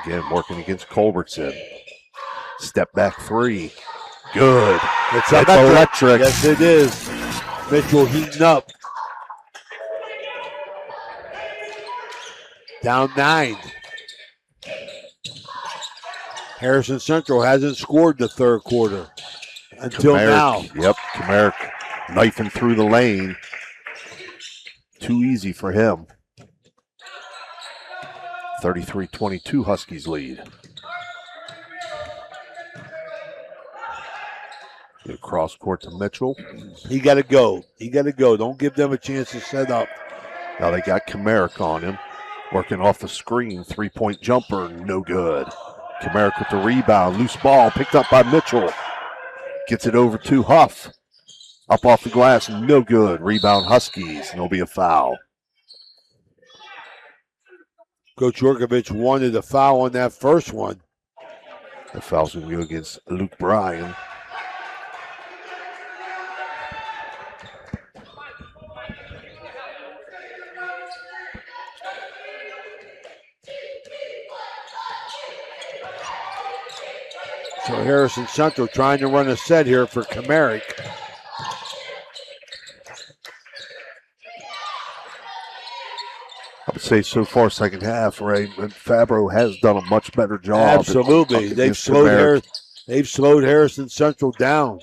Again, working against Culbertson. Step back three. Good. It's electric. Yes, it is. Mitchell heating up. Down 9. Harrison Central hasn't scored the third quarter until now. Yep, Comeric knifing through the lane. Too easy for him. 33-22 Huskies lead. Cross court to Mitchell. He got to go. Don't give them a chance to set up. Now they got Comeric on him. Working off the screen. 3-point jumper. No good. Comeric with the rebound. Loose ball picked up by Mitchell. Gets it over to Huff. Up off the glass. No good. Rebound Huskies. And there'll be a foul. Coach Yorkovich wanted a foul on that first one. The foul's going to go against Luke Bryan. So Harrison Central trying to run a set here for Comeric. I would say so far second half, Ray, and Fabro has done a much better job. Absolutely. They've slowed Harrison Central down.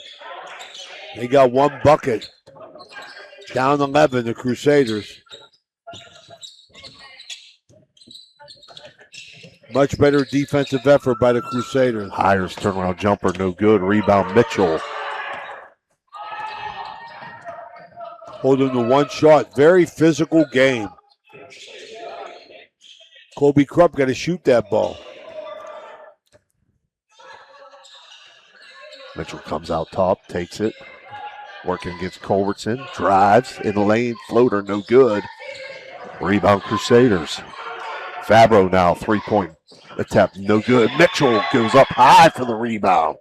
They got one bucket. Down 11, the Crusaders. Much better defensive effort by the Crusaders. Hires turnaround jumper, no good. Rebound Mitchell. Holding to one shot. Very physical game. Colby Krupp got to shoot that ball. Mitchell comes out top, takes it. Working against Culbertson. Drives in the lane. Floater, no good. Rebound Crusaders. Fabro now, 3-point attempt, no good. Mitchell goes up high for the rebound.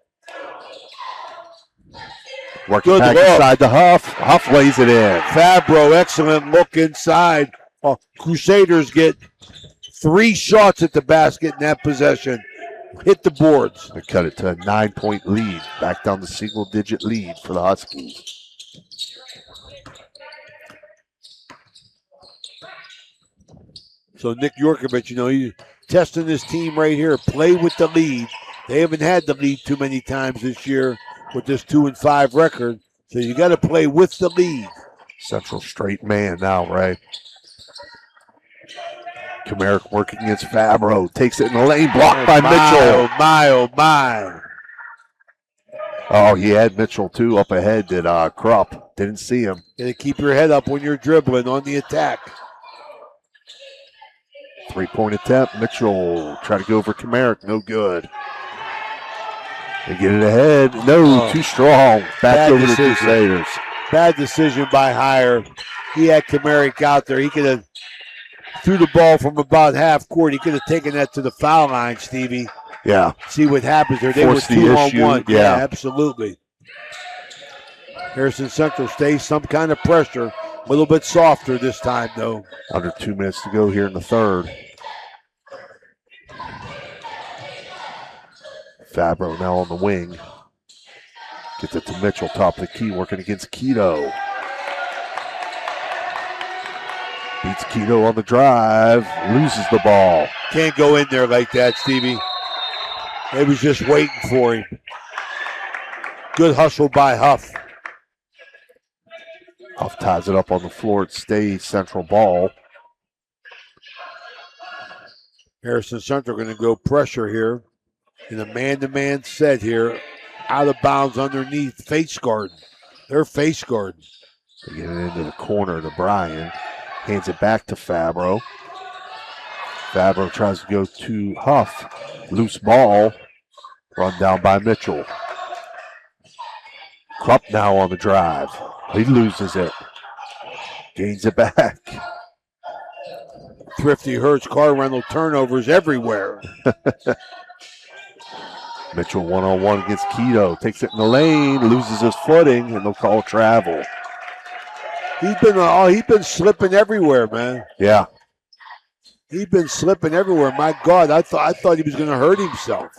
Working back inside to Huff. Huff lays it in. Fabro, excellent look inside. Crusaders get 3 shots at the basket in that possession. Hit the boards. They cut it to a 9-point lead. Back down to single-digit lead for the Huskies. So Nick Yorkovich, he's testing this team right here. Play with the lead. They haven't had the lead too many times this year with this 2-5 record. So you got to play with the lead. Central straight man now, right? Comeric working against Fabro. Takes it in the lane. Blocked by Mitchell. Oh, my. Oh, he had Mitchell, too, up ahead. Did Krupp. Didn't see him. Got to keep your head up when you're dribbling on the attack. 3-point attempt. Mitchell try to go for Comeric. No good. They get it ahead. No, too strong. Back over the Crusaders. Bad decision by Hire. He had Comeric out there. He could have threw the ball from about half court. He could have taken that to the foul line, Stevie. Yeah. See what happens there. They Force were the 2-on-1. issue. Yeah, absolutely. Harrison Central stays some kind of pressure. A little bit softer this time, though. Under 2 minutes to go here in the third. Fabro now on the wing. Gets it to Mitchell, top of the key, working against Keto. Beats Keto on the drive, loses the ball. Can't go in there like that, Stevie. They was just waiting for him. Good hustle by Huff. Huff ties it up on the floor. It stays Central ball. Harrison Central going to go pressure here in a man-to-man set here. Out of bounds underneath, face guard. They're face guard. They get it into the corner to Bryan. Hands it back to Fabro. Fabro tries to go to Huff. Loose ball. Run down by Mitchell. Krupp now on the drive. He loses it. Gains it back. Thrifty Hurts, car rental turnovers everywhere. Mitchell one-on-one against Keto. Takes it in the lane, loses his footing, and they'll call travel. He's been slipping everywhere, man. Yeah. He's been slipping everywhere. My God, I thought he was going to hurt himself.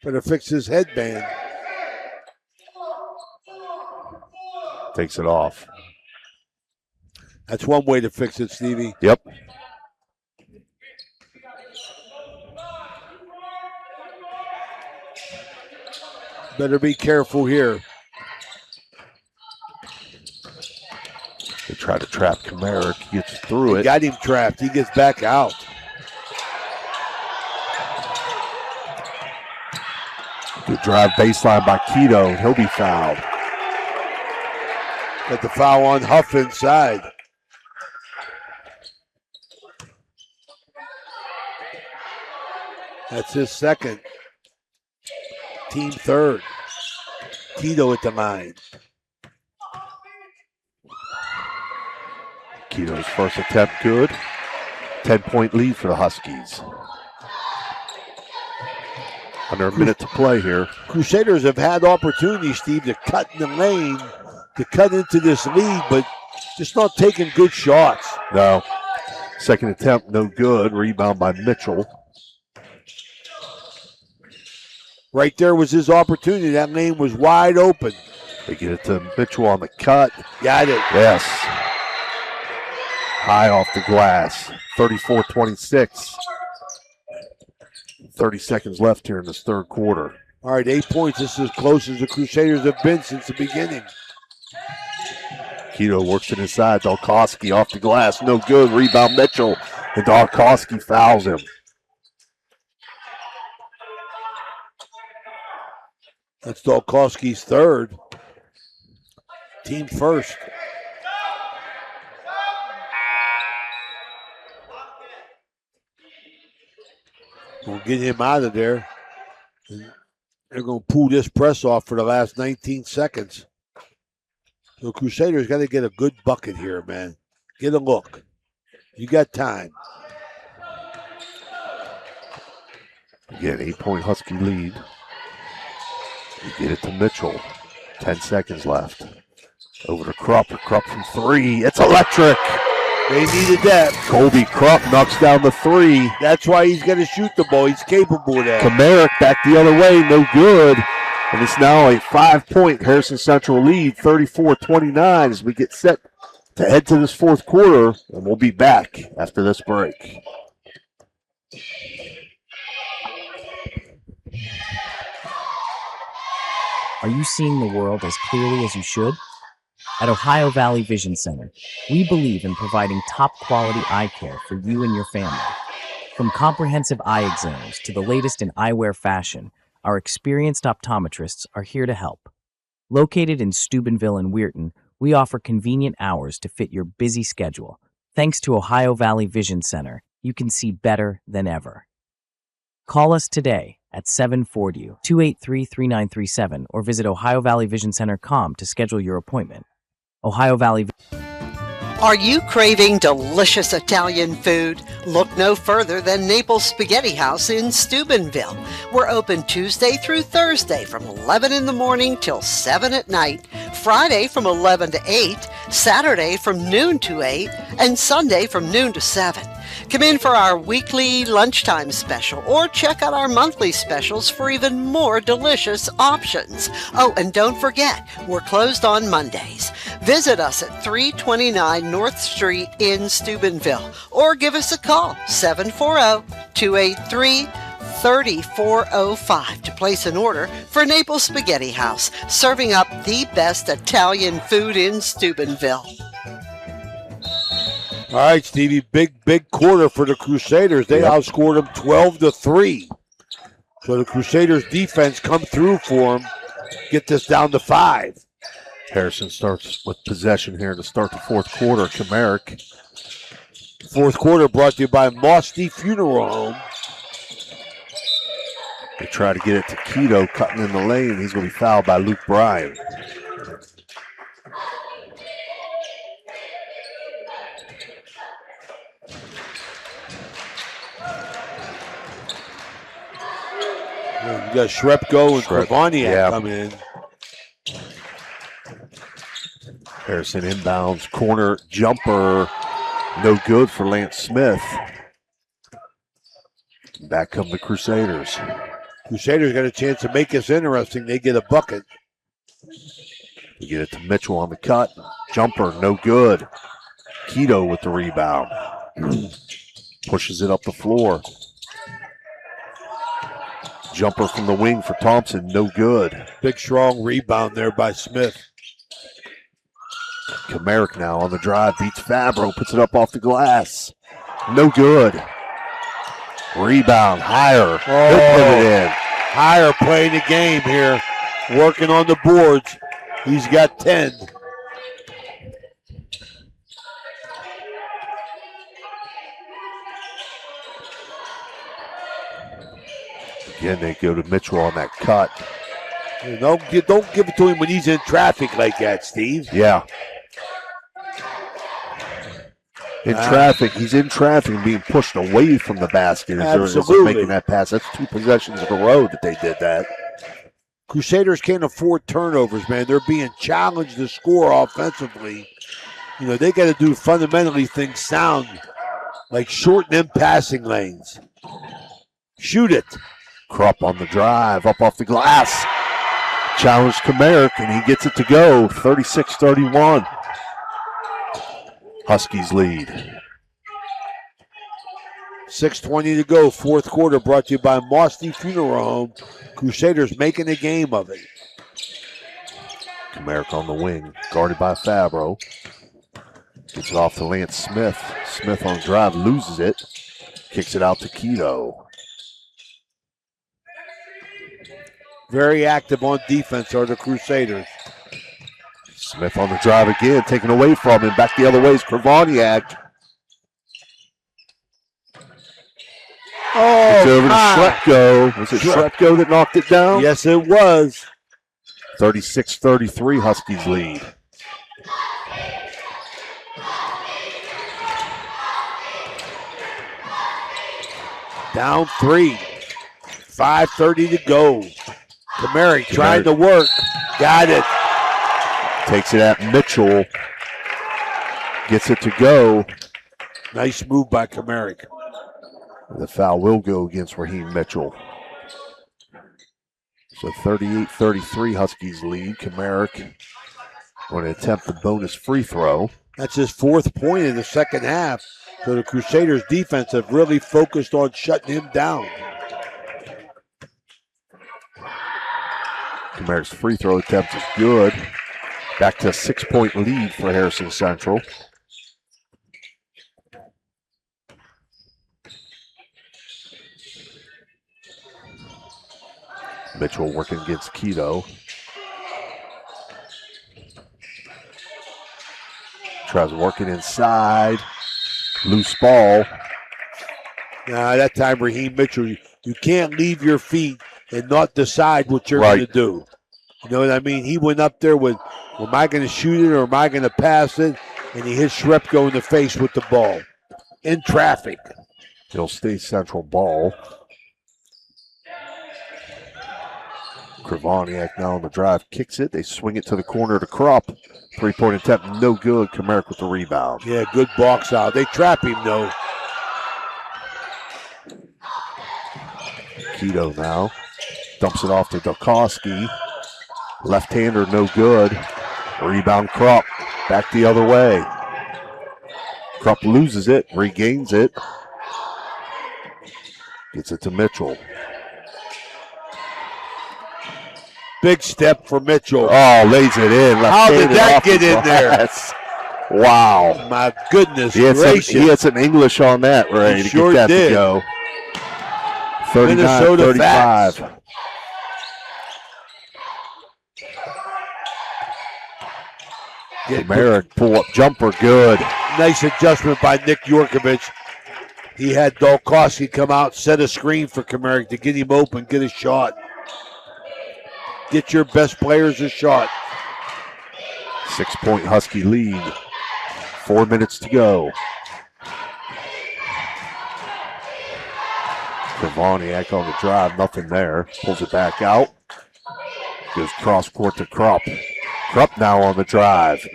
Better fix his headband. Takes it off. That's one way to fix it, Stevie. Yep. Better be careful here. They try to trap Kamarick. He gets through it. Got him trapped. He gets back out. Good drive baseline by Keto. He'll be fouled. Got the foul on Huff inside. That's his second. Team third. Keto at the line. Keto's first attempt good. 10-point lead for the Huskies. Under a minute to play here. Crusaders have had opportunities, Steve, to cut in the lane, to cut into this lead, but just not taking good shots. No. Second attempt, no good. Rebound by Mitchell. Right there was his opportunity. That lane was wide open. They get it to Mitchell on the cut. Got it. Yes. High off the glass. 34-26. 30 seconds left here in this third quarter. All right, 8 points. This is as close as the Crusaders have been since the beginning. Keto works it inside. Dalkowski off the glass. No good. Rebound Mitchell. And Dalkowski fouls him. That's Dalkowski's third. Team first. We'll get him out of there. They're going to pull this press off for the last 19 seconds. So Crusaders got to get a good bucket here, man. Get a look. You got time. Again, 8-point Husky lead. You get it to Mitchell. 10 seconds left. Over to Krupp. Krupp from three. It's electric. They needed that. Colby Krupp knocks down the three. That's why he's going to shoot the ball. He's capable of that. Kamarick back the other way. No good. And it's now a 5-point Harrison Central lead, 34-29, as we get set to head to this fourth quarter. And we'll be back after this break. Are you seeing the world as clearly as you should? At Ohio Valley Vision Center, we believe in providing top-quality eye care for you and your family. From comprehensive eye exams to the latest in eyewear fashion, our experienced optometrists are here to help. Located in Steubenville and Weirton, we offer convenient hours to fit your busy schedule. Thanks to Ohio Valley Vision Center, you can see better than ever. Call us today at 740-283-3937 or visit OhioValleyVisionCenter.com to schedule your appointment. Ohio Valley. Are you craving delicious Italian food? Look no further than Naples Spaghetti House in Steubenville. We're open Tuesday through Thursday from 11 in the morning till 7 at night, Friday from 11 to 8, Saturday from noon to 8, and Sunday from noon to 7. Come in for our weekly lunchtime special or check out our monthly specials for even more delicious options. Oh, and don't forget, we're closed on Mondays. Visit us at 329 North Street in Steubenville or give us a call, 740-283-3405 to place an order for Naples Spaghetti House, serving up the best Italian food in Steubenville. All right, Stevie, big quarter for the Crusaders. They outscored them 12-3. So the Crusaders defense come through for them, get this down to 5. Harrison starts with possession here to start the fourth quarter. Kamarick. Fourth quarter brought to you by Mosty Funeral Home. They try to get it to Keto, cutting in the lane. He's going to be fouled by Luke Bryan. You got Shrepko and Kravaniak coming in. Harrison inbounds, corner jumper, no good for Lance Smith. Back come the Crusaders. Crusaders got a chance to make this interesting. They get a bucket. We get it to Mitchell on the cut. Jumper, no good. Keto with the rebound. Pushes it up the floor. Jumper from the wing for Thompson, no good. Big, strong rebound there by Smith. Kamarick now on the drive, beats Fabro, puts it up off the glass. No good. Rebound, Higher. He'll put it in. Higher playing the game here, working on the boards. He's got 10. Again, they go to Mitchell on that cut. Don't give it to him when he's in traffic like that, Steve. Yeah. He's in traffic and being pushed away from the basket as they're making that pass. That's 2 possessions in a row that they did that. Crusaders can't afford turnovers, man. They're being challenged to score offensively. You know, they got to do fundamentally things sound, like shorten them passing lanes. Shoot it. Krupp on the drive, up off the glass. Challenged Kamarick, and he gets it to go. 36-31. Huskies lead. 6:20 to go, fourth quarter, brought to you by Mosty Funeral Home. Crusaders making a game of it. Kamarick on the wing, guarded by Fabro. Gets it off to Lance Smith. Smith on the drive, loses it. Kicks it out to Keto. Very active on defense are the Crusaders. Smith on the drive again, taken away from him. Back the other way is Kravaniak. It's over to Shrepko. Was it Shrepko that knocked it down? Yes, it was. 36-33, Huskies lead. Down 3. 5:30 to go. Kamarick trying to work. Got it. Takes it at Mitchell. Gets it to go. Nice move by Kamarick. The foul will go against Raheem Mitchell. So 38-33 Huskies lead. Kamarick going to attempt the bonus free throw. That's his 4th point in the second half. So the Crusaders defense have really focused on shutting him down. Kamarick's free throw attempt is good. Back to a 6-point lead for Harrison Central. Mitchell working against Keto. Tries working inside. Loose ball. That time Raheem Mitchell, you can't leave your feet and not decide what you're going to do. You know what I mean? He went up there with, am I going to shoot it or am I going to pass it? And he hit Shrepko in the face with the ball. In traffic. He'll stay Central ball. Kravaniak now on the drive, kicks it. They swing it to the corner to Krupp. 3-point attempt, no good. Kamarick with the rebound. Yeah, good box out. They trap him, though. Keto now. Dumps it off to Dukowski. Left-hander, no good. Rebound Krupp. Back the other way. Krupp loses it, regains it. Gets it to Mitchell. Big step for Mitchell. Oh, lays it in. How did that get in there? Wow. My goodness gracious. He had some English on that, Ray, to sure get that did. to go. 39-35. Yeah, Kamarick pull-up jumper, good. Nice adjustment by Nick Yorkovich. He had Dolkowski come out, set a screen for Comeric to get him open, get a shot. Get your best players a shot. 6-point Husky lead. 4 minutes to go. Kravoniak on the drive, nothing there. Pulls it back out. Goes cross court to Krupp. Krupp now on the drive.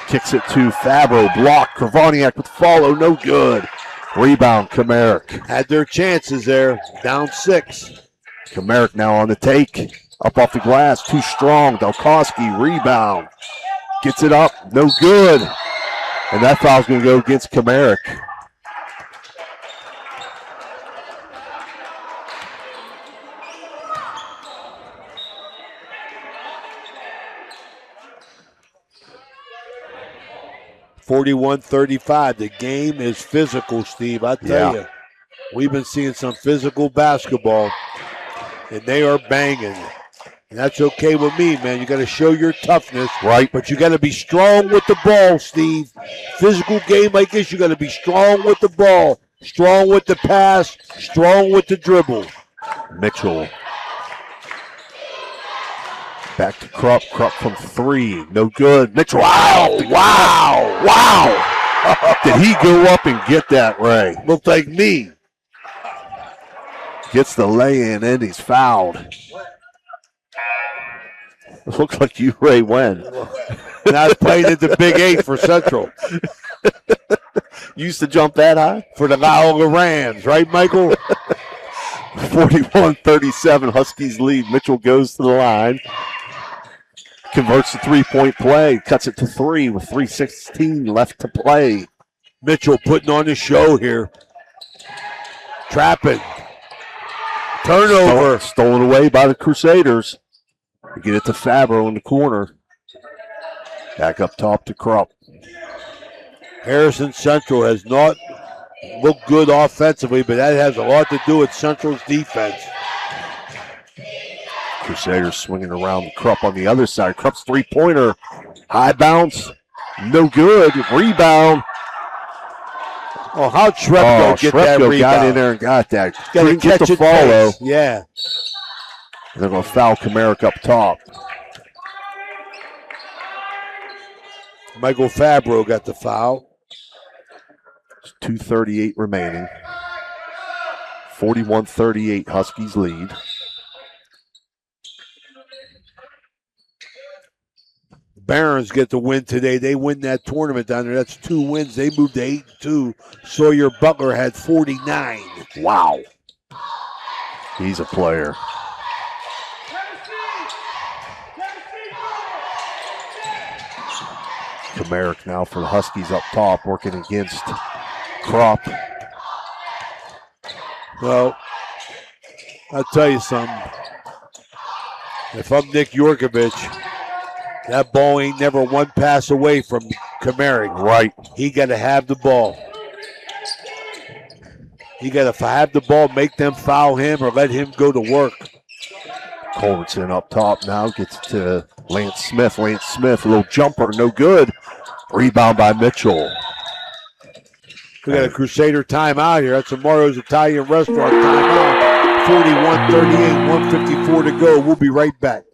Kicks it to Fabro. Block. Kravoniak with follow. No good. Rebound, Comeric. Had their chances there. Down 6. Comeric now on the take. Up off the glass. Too strong. Dalkowski. Rebound. Gets it up. No good. And that foul's going to go against Comeric. (41-35). The game is physical, Steve. I tell you, we've been seeing some physical basketball, and they are banging. And that's okay with me, man. You got to show your toughness, right? But you got to be strong with the ball, Steve. Physical game like this, you got to be strong with the ball, strong with the pass, strong with the dribble. Mitchell. Back to Krupp. Krupp from 3. No good. Mitchell. Wow. Did he go up and get that, Ray? Looked like me. Gets the lay-in and he's fouled. It looks like you, Ray, win. And I was playing at the Big 8 for Central. You used to jump that high? For the Loyola Rams, right, Michael? 41-37, Huskies lead. Mitchell goes to the line. Converts the three-point play. Cuts it to 3 with 3:16 left to play. Mitchell putting on the show here. Trapping. Turnover. Stolen away by the Crusaders. We get it to Fabro in the corner. Back up top to Krupp. Harrison Central has not looked good offensively, but that has a lot to do with Central's defense. Crusaders swinging around Krupp on the other side. Krupp's three-pointer. High bounce. No good. Rebound. Oh, how'd Shrepko get that rebound? Got in there and got that. Couldn't get the follow. Yeah. They're going to foul Comeric up top. Michael Fabro got the foul. 2:38 remaining. 41-38, Huskies lead. Barons get the win today. They win that tournament down there. That's 2 wins. They moved to 8-2. Sawyer Butler had 49. Wow. He's a player. Comeric now for the Huskies up top, working against Krupp. Well, I'll tell you something. If I'm Nick Yorkovich, that ball ain't never one pass away from Comeric. Right. He got to have the ball. He got to have the ball, make them foul him or let him go to work. Culbertson up top now gets to Lance Smith. Lance Smith, a little jumper, no good. Rebound by Mitchell. We got a Crusader timeout here. That's a Mario's Italian Restaurant timeout. 41-38, 154 to go. We'll be right back.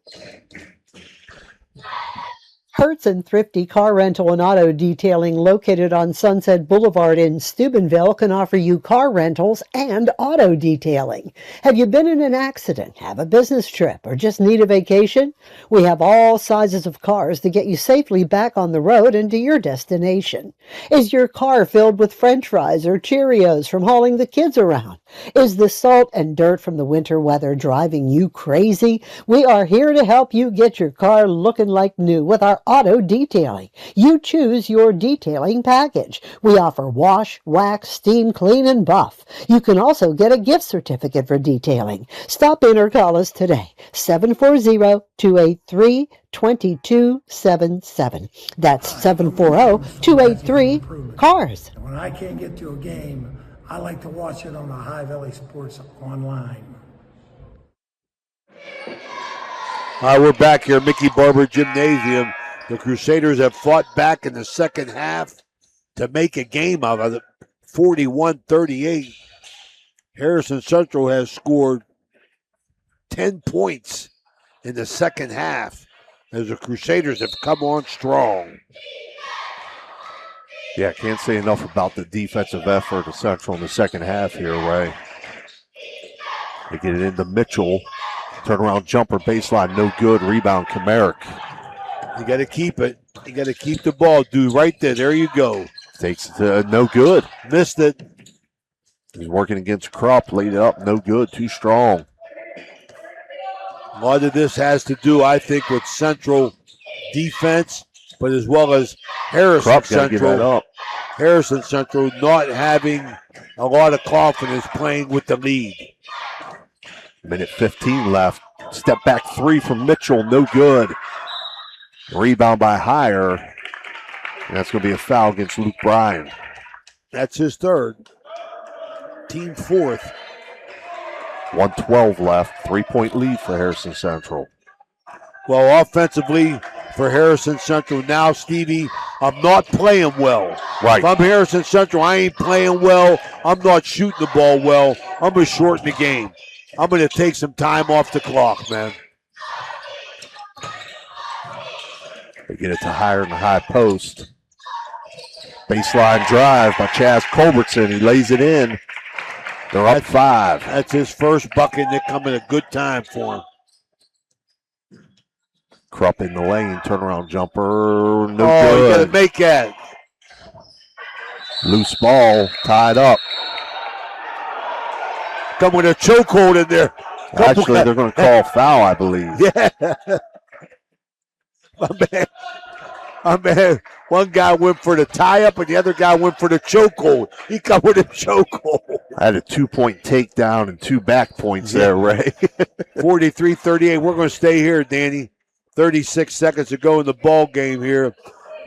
Hertz and Thrifty Car Rental and Auto Detailing, located on Sunset Boulevard in Steubenville, can offer you car rentals and auto detailing. Have you been in an accident, have a business trip, or just need a vacation? We have all sizes of cars to get you safely back on the road and to your destination. Is your car filled with French fries or Cheerios from hauling the kids around? Is the salt and dirt from the winter weather driving you crazy? We are here to help you get your car looking like new with our auto detailing. You choose your detailing package. We offer wash, wax, steam, clean, and buff. You can also get a gift certificate for detailing. Stop in or call us today. 740-283-2277. That's 740-283-CARS. When I can't get to a game, I like to watch it on the High Valley Sports online. All right, we're back here, Mickey Barber Gymnasium. The Crusaders have fought back in the second half to make a game out of it. 41-38. Harrison Central has scored 10 points in the second half as the Crusaders have come on strong. Yeah, can't say enough about the defensive effort of Central in the second half here, Ray. They get it into Mitchell. Turnaround jumper, baseline, no good. Rebound, Kamarick. You got to keep it. You got to keep the ball, dude. Right there. There you go. Takes it no good. Missed it. He's working against Krupp. Laid it up. No good. Too strong. A lot of this has to do, I think, with Central defense, but as well as Harrison Krupp Central. give that up. Harrison Central not having a lot of confidence playing with the lead. Minute 15 left. Step back three from Mitchell. No good. Rebound by Heyer. And that's going to be a foul against Luke Bryan. That's his third. Team fourth. 1:12 left. 3-point lead for Harrison Central. Well, offensively for Harrison Central now, Stevie, I'm not playing well. Right. If I'm Harrison Central, I ain't playing well. I'm not shooting the ball well. I'm going to shorten the game. I'm going to take some time off the clock, man. They get it to Heyer in the high post. Baseline drive by Chaz Culbertson. He lays it in. They're up 5. That's his first bucket, and they're coming a good time for him. Krupp in the lane. Turnaround jumper. No good. Oh, you got to make that. Loose ball. Tied up. Come with a chokehold in there. Actually, they're going to call foul, I believe. Yeah. My man, one guy went for the tie-up and the other guy went for the chokehold. He come with a chokehold. I had a 2-point takedown and 2 back points there, Ray. 43-38. We're going to stay here, Danny. 36 seconds to go in the ball game here.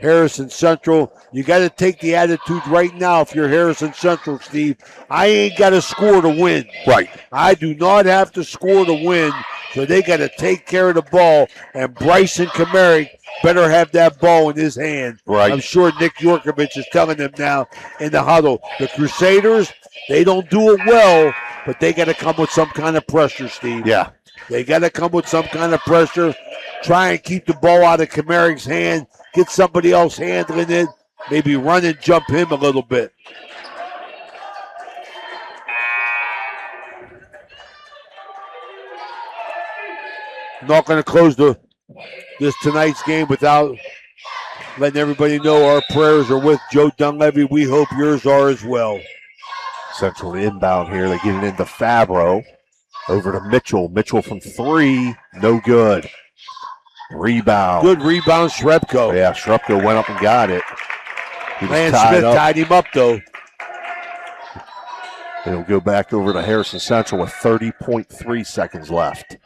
Harrison Central, you got to take the attitude right now if you're Harrison Central, Steve. I ain't got to score to win. Right. I do not have to score to win, so they got to take care of the ball, and Bryson Kamarick better have that ball in his hand. Right. I'm sure Nick Yorkovich is telling them now in the huddle. The Crusaders, they don't do it well, but they got to come with some kind of pressure, Steve. Yeah. They got to come with some kind of pressure, try and keep the ball out of Kamarick's hand, get somebody else handling it, maybe run and jump him a little bit. Not going to close this tonight's game without letting everybody know our prayers are with Joe Dunleavy. We hope yours are as well. Central inbound here. They get it into Fabro. Over to Mitchell. Mitchell from 3. No good. Rebound. Good rebound, Shrepko. Yeah, Shrepko went up and got it. Lance Smith tied him up, though. It'll go back over to Harrison Central with 30.3 seconds left.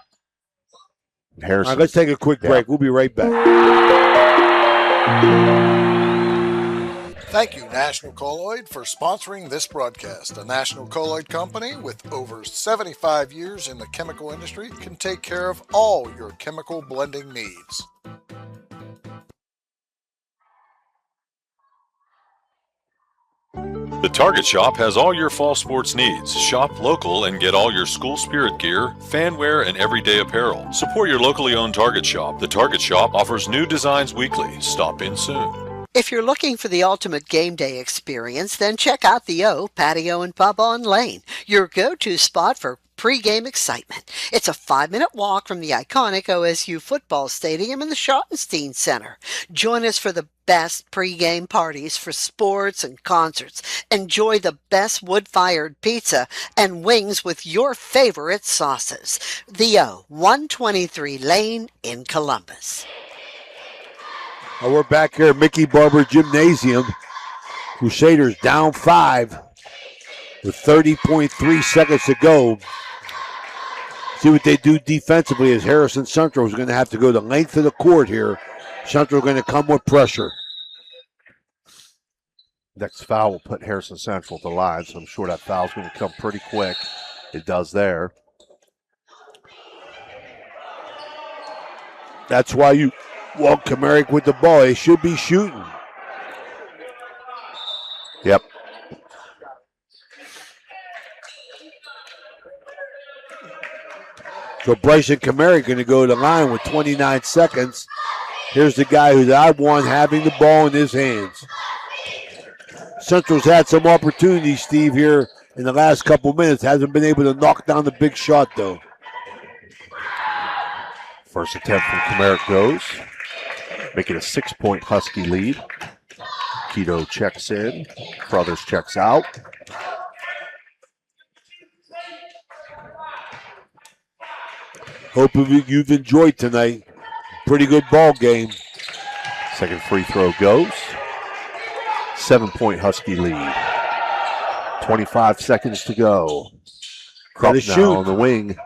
Harrison. All right, let's take a quick break. We'll be right back. Thank you, National Colloid, for sponsoring this broadcast. A National Colloid company with over 75 years in the chemical industry can take care of all your chemical blending needs. The Target Shop has all your fall sports needs. Shop local and get all your school spirit gear, fan wear, and everyday apparel. Support your locally owned Target Shop. The Target Shop offers new designs weekly. Stop in soon. If you're looking for the ultimate game day experience, then check out the O Patio and Pub on Lane, your go-to spot for pre-game excitement. It's a 5-minute walk from the iconic OSU football stadium in the Schottenstein Center. Join us for the best pre-game parties for sports and concerts. Enjoy the best wood-fired pizza and wings with your favorite sauces. The O, 123 Lane in Columbus. We're back here at Mickey Barber Gymnasium. Crusaders down 5 with 30.3 seconds to go. See what they do defensively as Harrison Central is going to have to go the length of the court here. Central going to come with pressure. Next foul will put Harrison Central at the line, so I'm sure that foul's going to come pretty quick. It does there. That's why you want Kamarick with the ball. He should be shooting. Yep. So Bryson Kamara going to go to the line with 29 seconds. Here's the guy who's I won having the ball in his hands. Central's had some opportunities, Steve, here in the last couple minutes. Hasn't been able to knock down the big shot, though. First attempt from Kamara goes, making a 6-point Husky lead. Keto checks in, Crothers checks out. Hope you've enjoyed tonight. Pretty good ball game. Second free throw goes. 7-point Husky lead. 25 seconds to go. Got to Krupp now shoot. on the wing.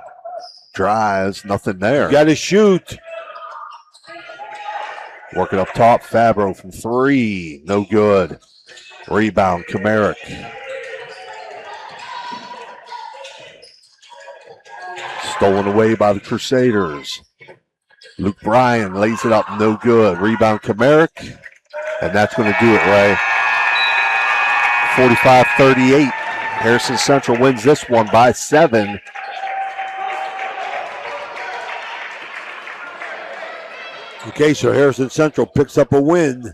Drives, nothing there. Got to shoot. Working up top, Fabro from 3. No good. Rebound, Kamara. Stolen away by the Crusaders. Luke Bryan lays it up, no good. Rebound, Kamara. And that's going to do it, Ray. 45-38. Harrison Central wins this one by 7. Okay, so Harrison Central picks up a win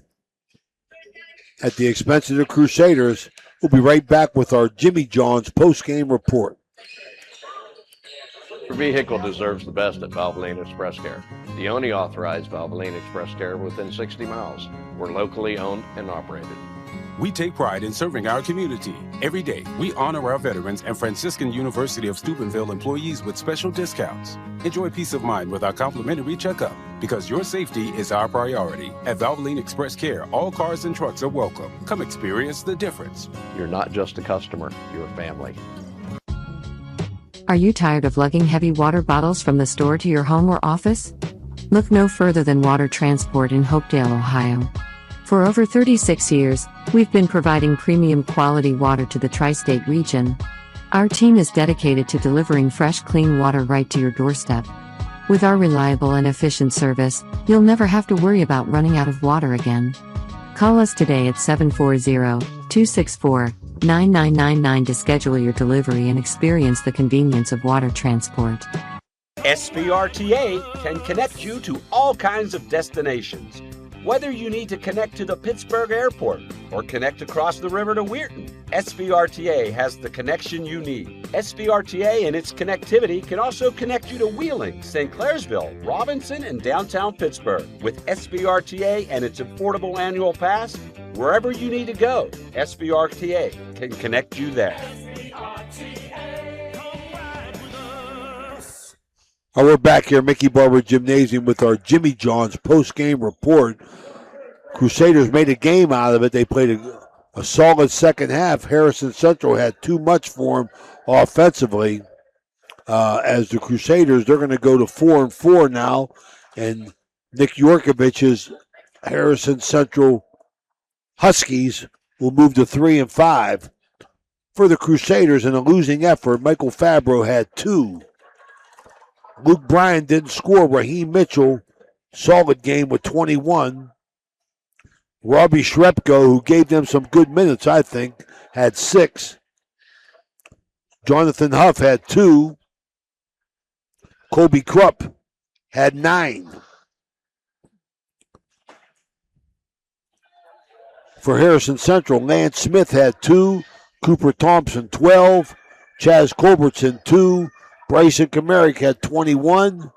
at the expense of the Crusaders. We'll be right back with our Jimmy John's post-game report. Your vehicle deserves the best at Valvoline Express Care, the only authorized Valvoline Express Care within 60 miles. We're locally owned and operated. We take pride in serving our community. Every day, we honor our veterans and Franciscan University of Steubenville employees with special discounts. Enjoy peace of mind with our complimentary checkup, because your safety is our priority. At Valvoline Express Care, all cars and trucks are welcome. Come experience the difference. You're not just a customer, you're a family. Are you tired of lugging heavy water bottles from the store to your home or office? Look no further than Water Transport in Hopedale, Ohio. For over 36 years, we've been providing premium quality water to the tri-state region. Our team is dedicated to delivering fresh, clean water right to your doorstep. With our reliable and efficient service, you'll never have to worry about running out of water again. Call us today at 740-264-9999 to schedule your delivery and experience the convenience of water transport. SBRTA can connect you to all kinds of destinations. Whether you need to connect to the Pittsburgh Airport or connect across the river to Weirton, SBRTA has the connection you need. SBRTA and its connectivity can also connect you to Wheeling, St. Clairsville, Robinson, and downtown Pittsburgh. With SBRTA and its affordable annual pass, wherever you need to go, SBRTA can connect you there. We're back here, Mickey Barber Gymnasium, with our Jimmy John's post-game report. Crusaders made a game out of it. They played a solid second half. Harrison Central had too much for them offensively. As the Crusaders, they're going to go to 4-4 now, and Nick Yorkovich's Harrison Central Huskies will move to 3-5. For the Crusaders, in a losing effort, Michael Fabro had 2. Luke Bryan didn't score. Raheem Mitchell, solid game with 21. Robbie Shrepko, who gave them some good minutes, I think, had 6. Jonathan Huff had 2. Kobe Krupp had 9. For Harrison Central, Lance Smith had 2. Cooper Thompson, 12. Chaz Culbertson, 2. Bryson Kamara had 21.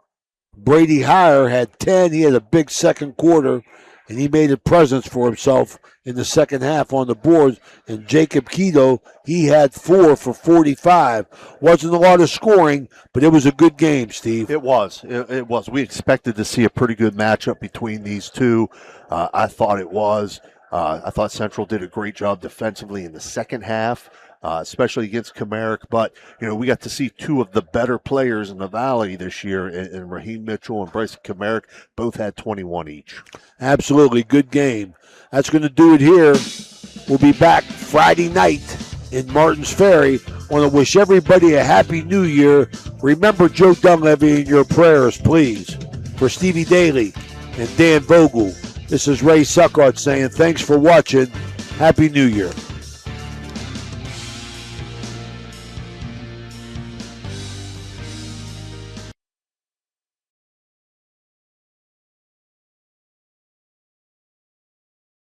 Brady Heyer had 10. He had a big second quarter, and he made a presence for himself in the second half on the boards. And Jacob Keto, he had 4 for 45. Wasn't a lot of scoring, but it was a good game, Steve. It was. It was. We expected to see a pretty good matchup between these two. I thought it was. I thought Central did a great job defensively in the second half. Especially against Kamara. But, we got to see 2 of the better players in the Valley this year, and Raheem Mitchell and Bryson Kamara both had 21 each. Absolutely. Good game. That's going to do it here. We'll be back Friday night in Martins Ferry. Want to wish everybody a happy new year. Remember Joe Dunleavy in your prayers, please. For Stevie Daley and Dan Vogel, this is Ray Saccoccia saying thanks for watching. Happy New Year.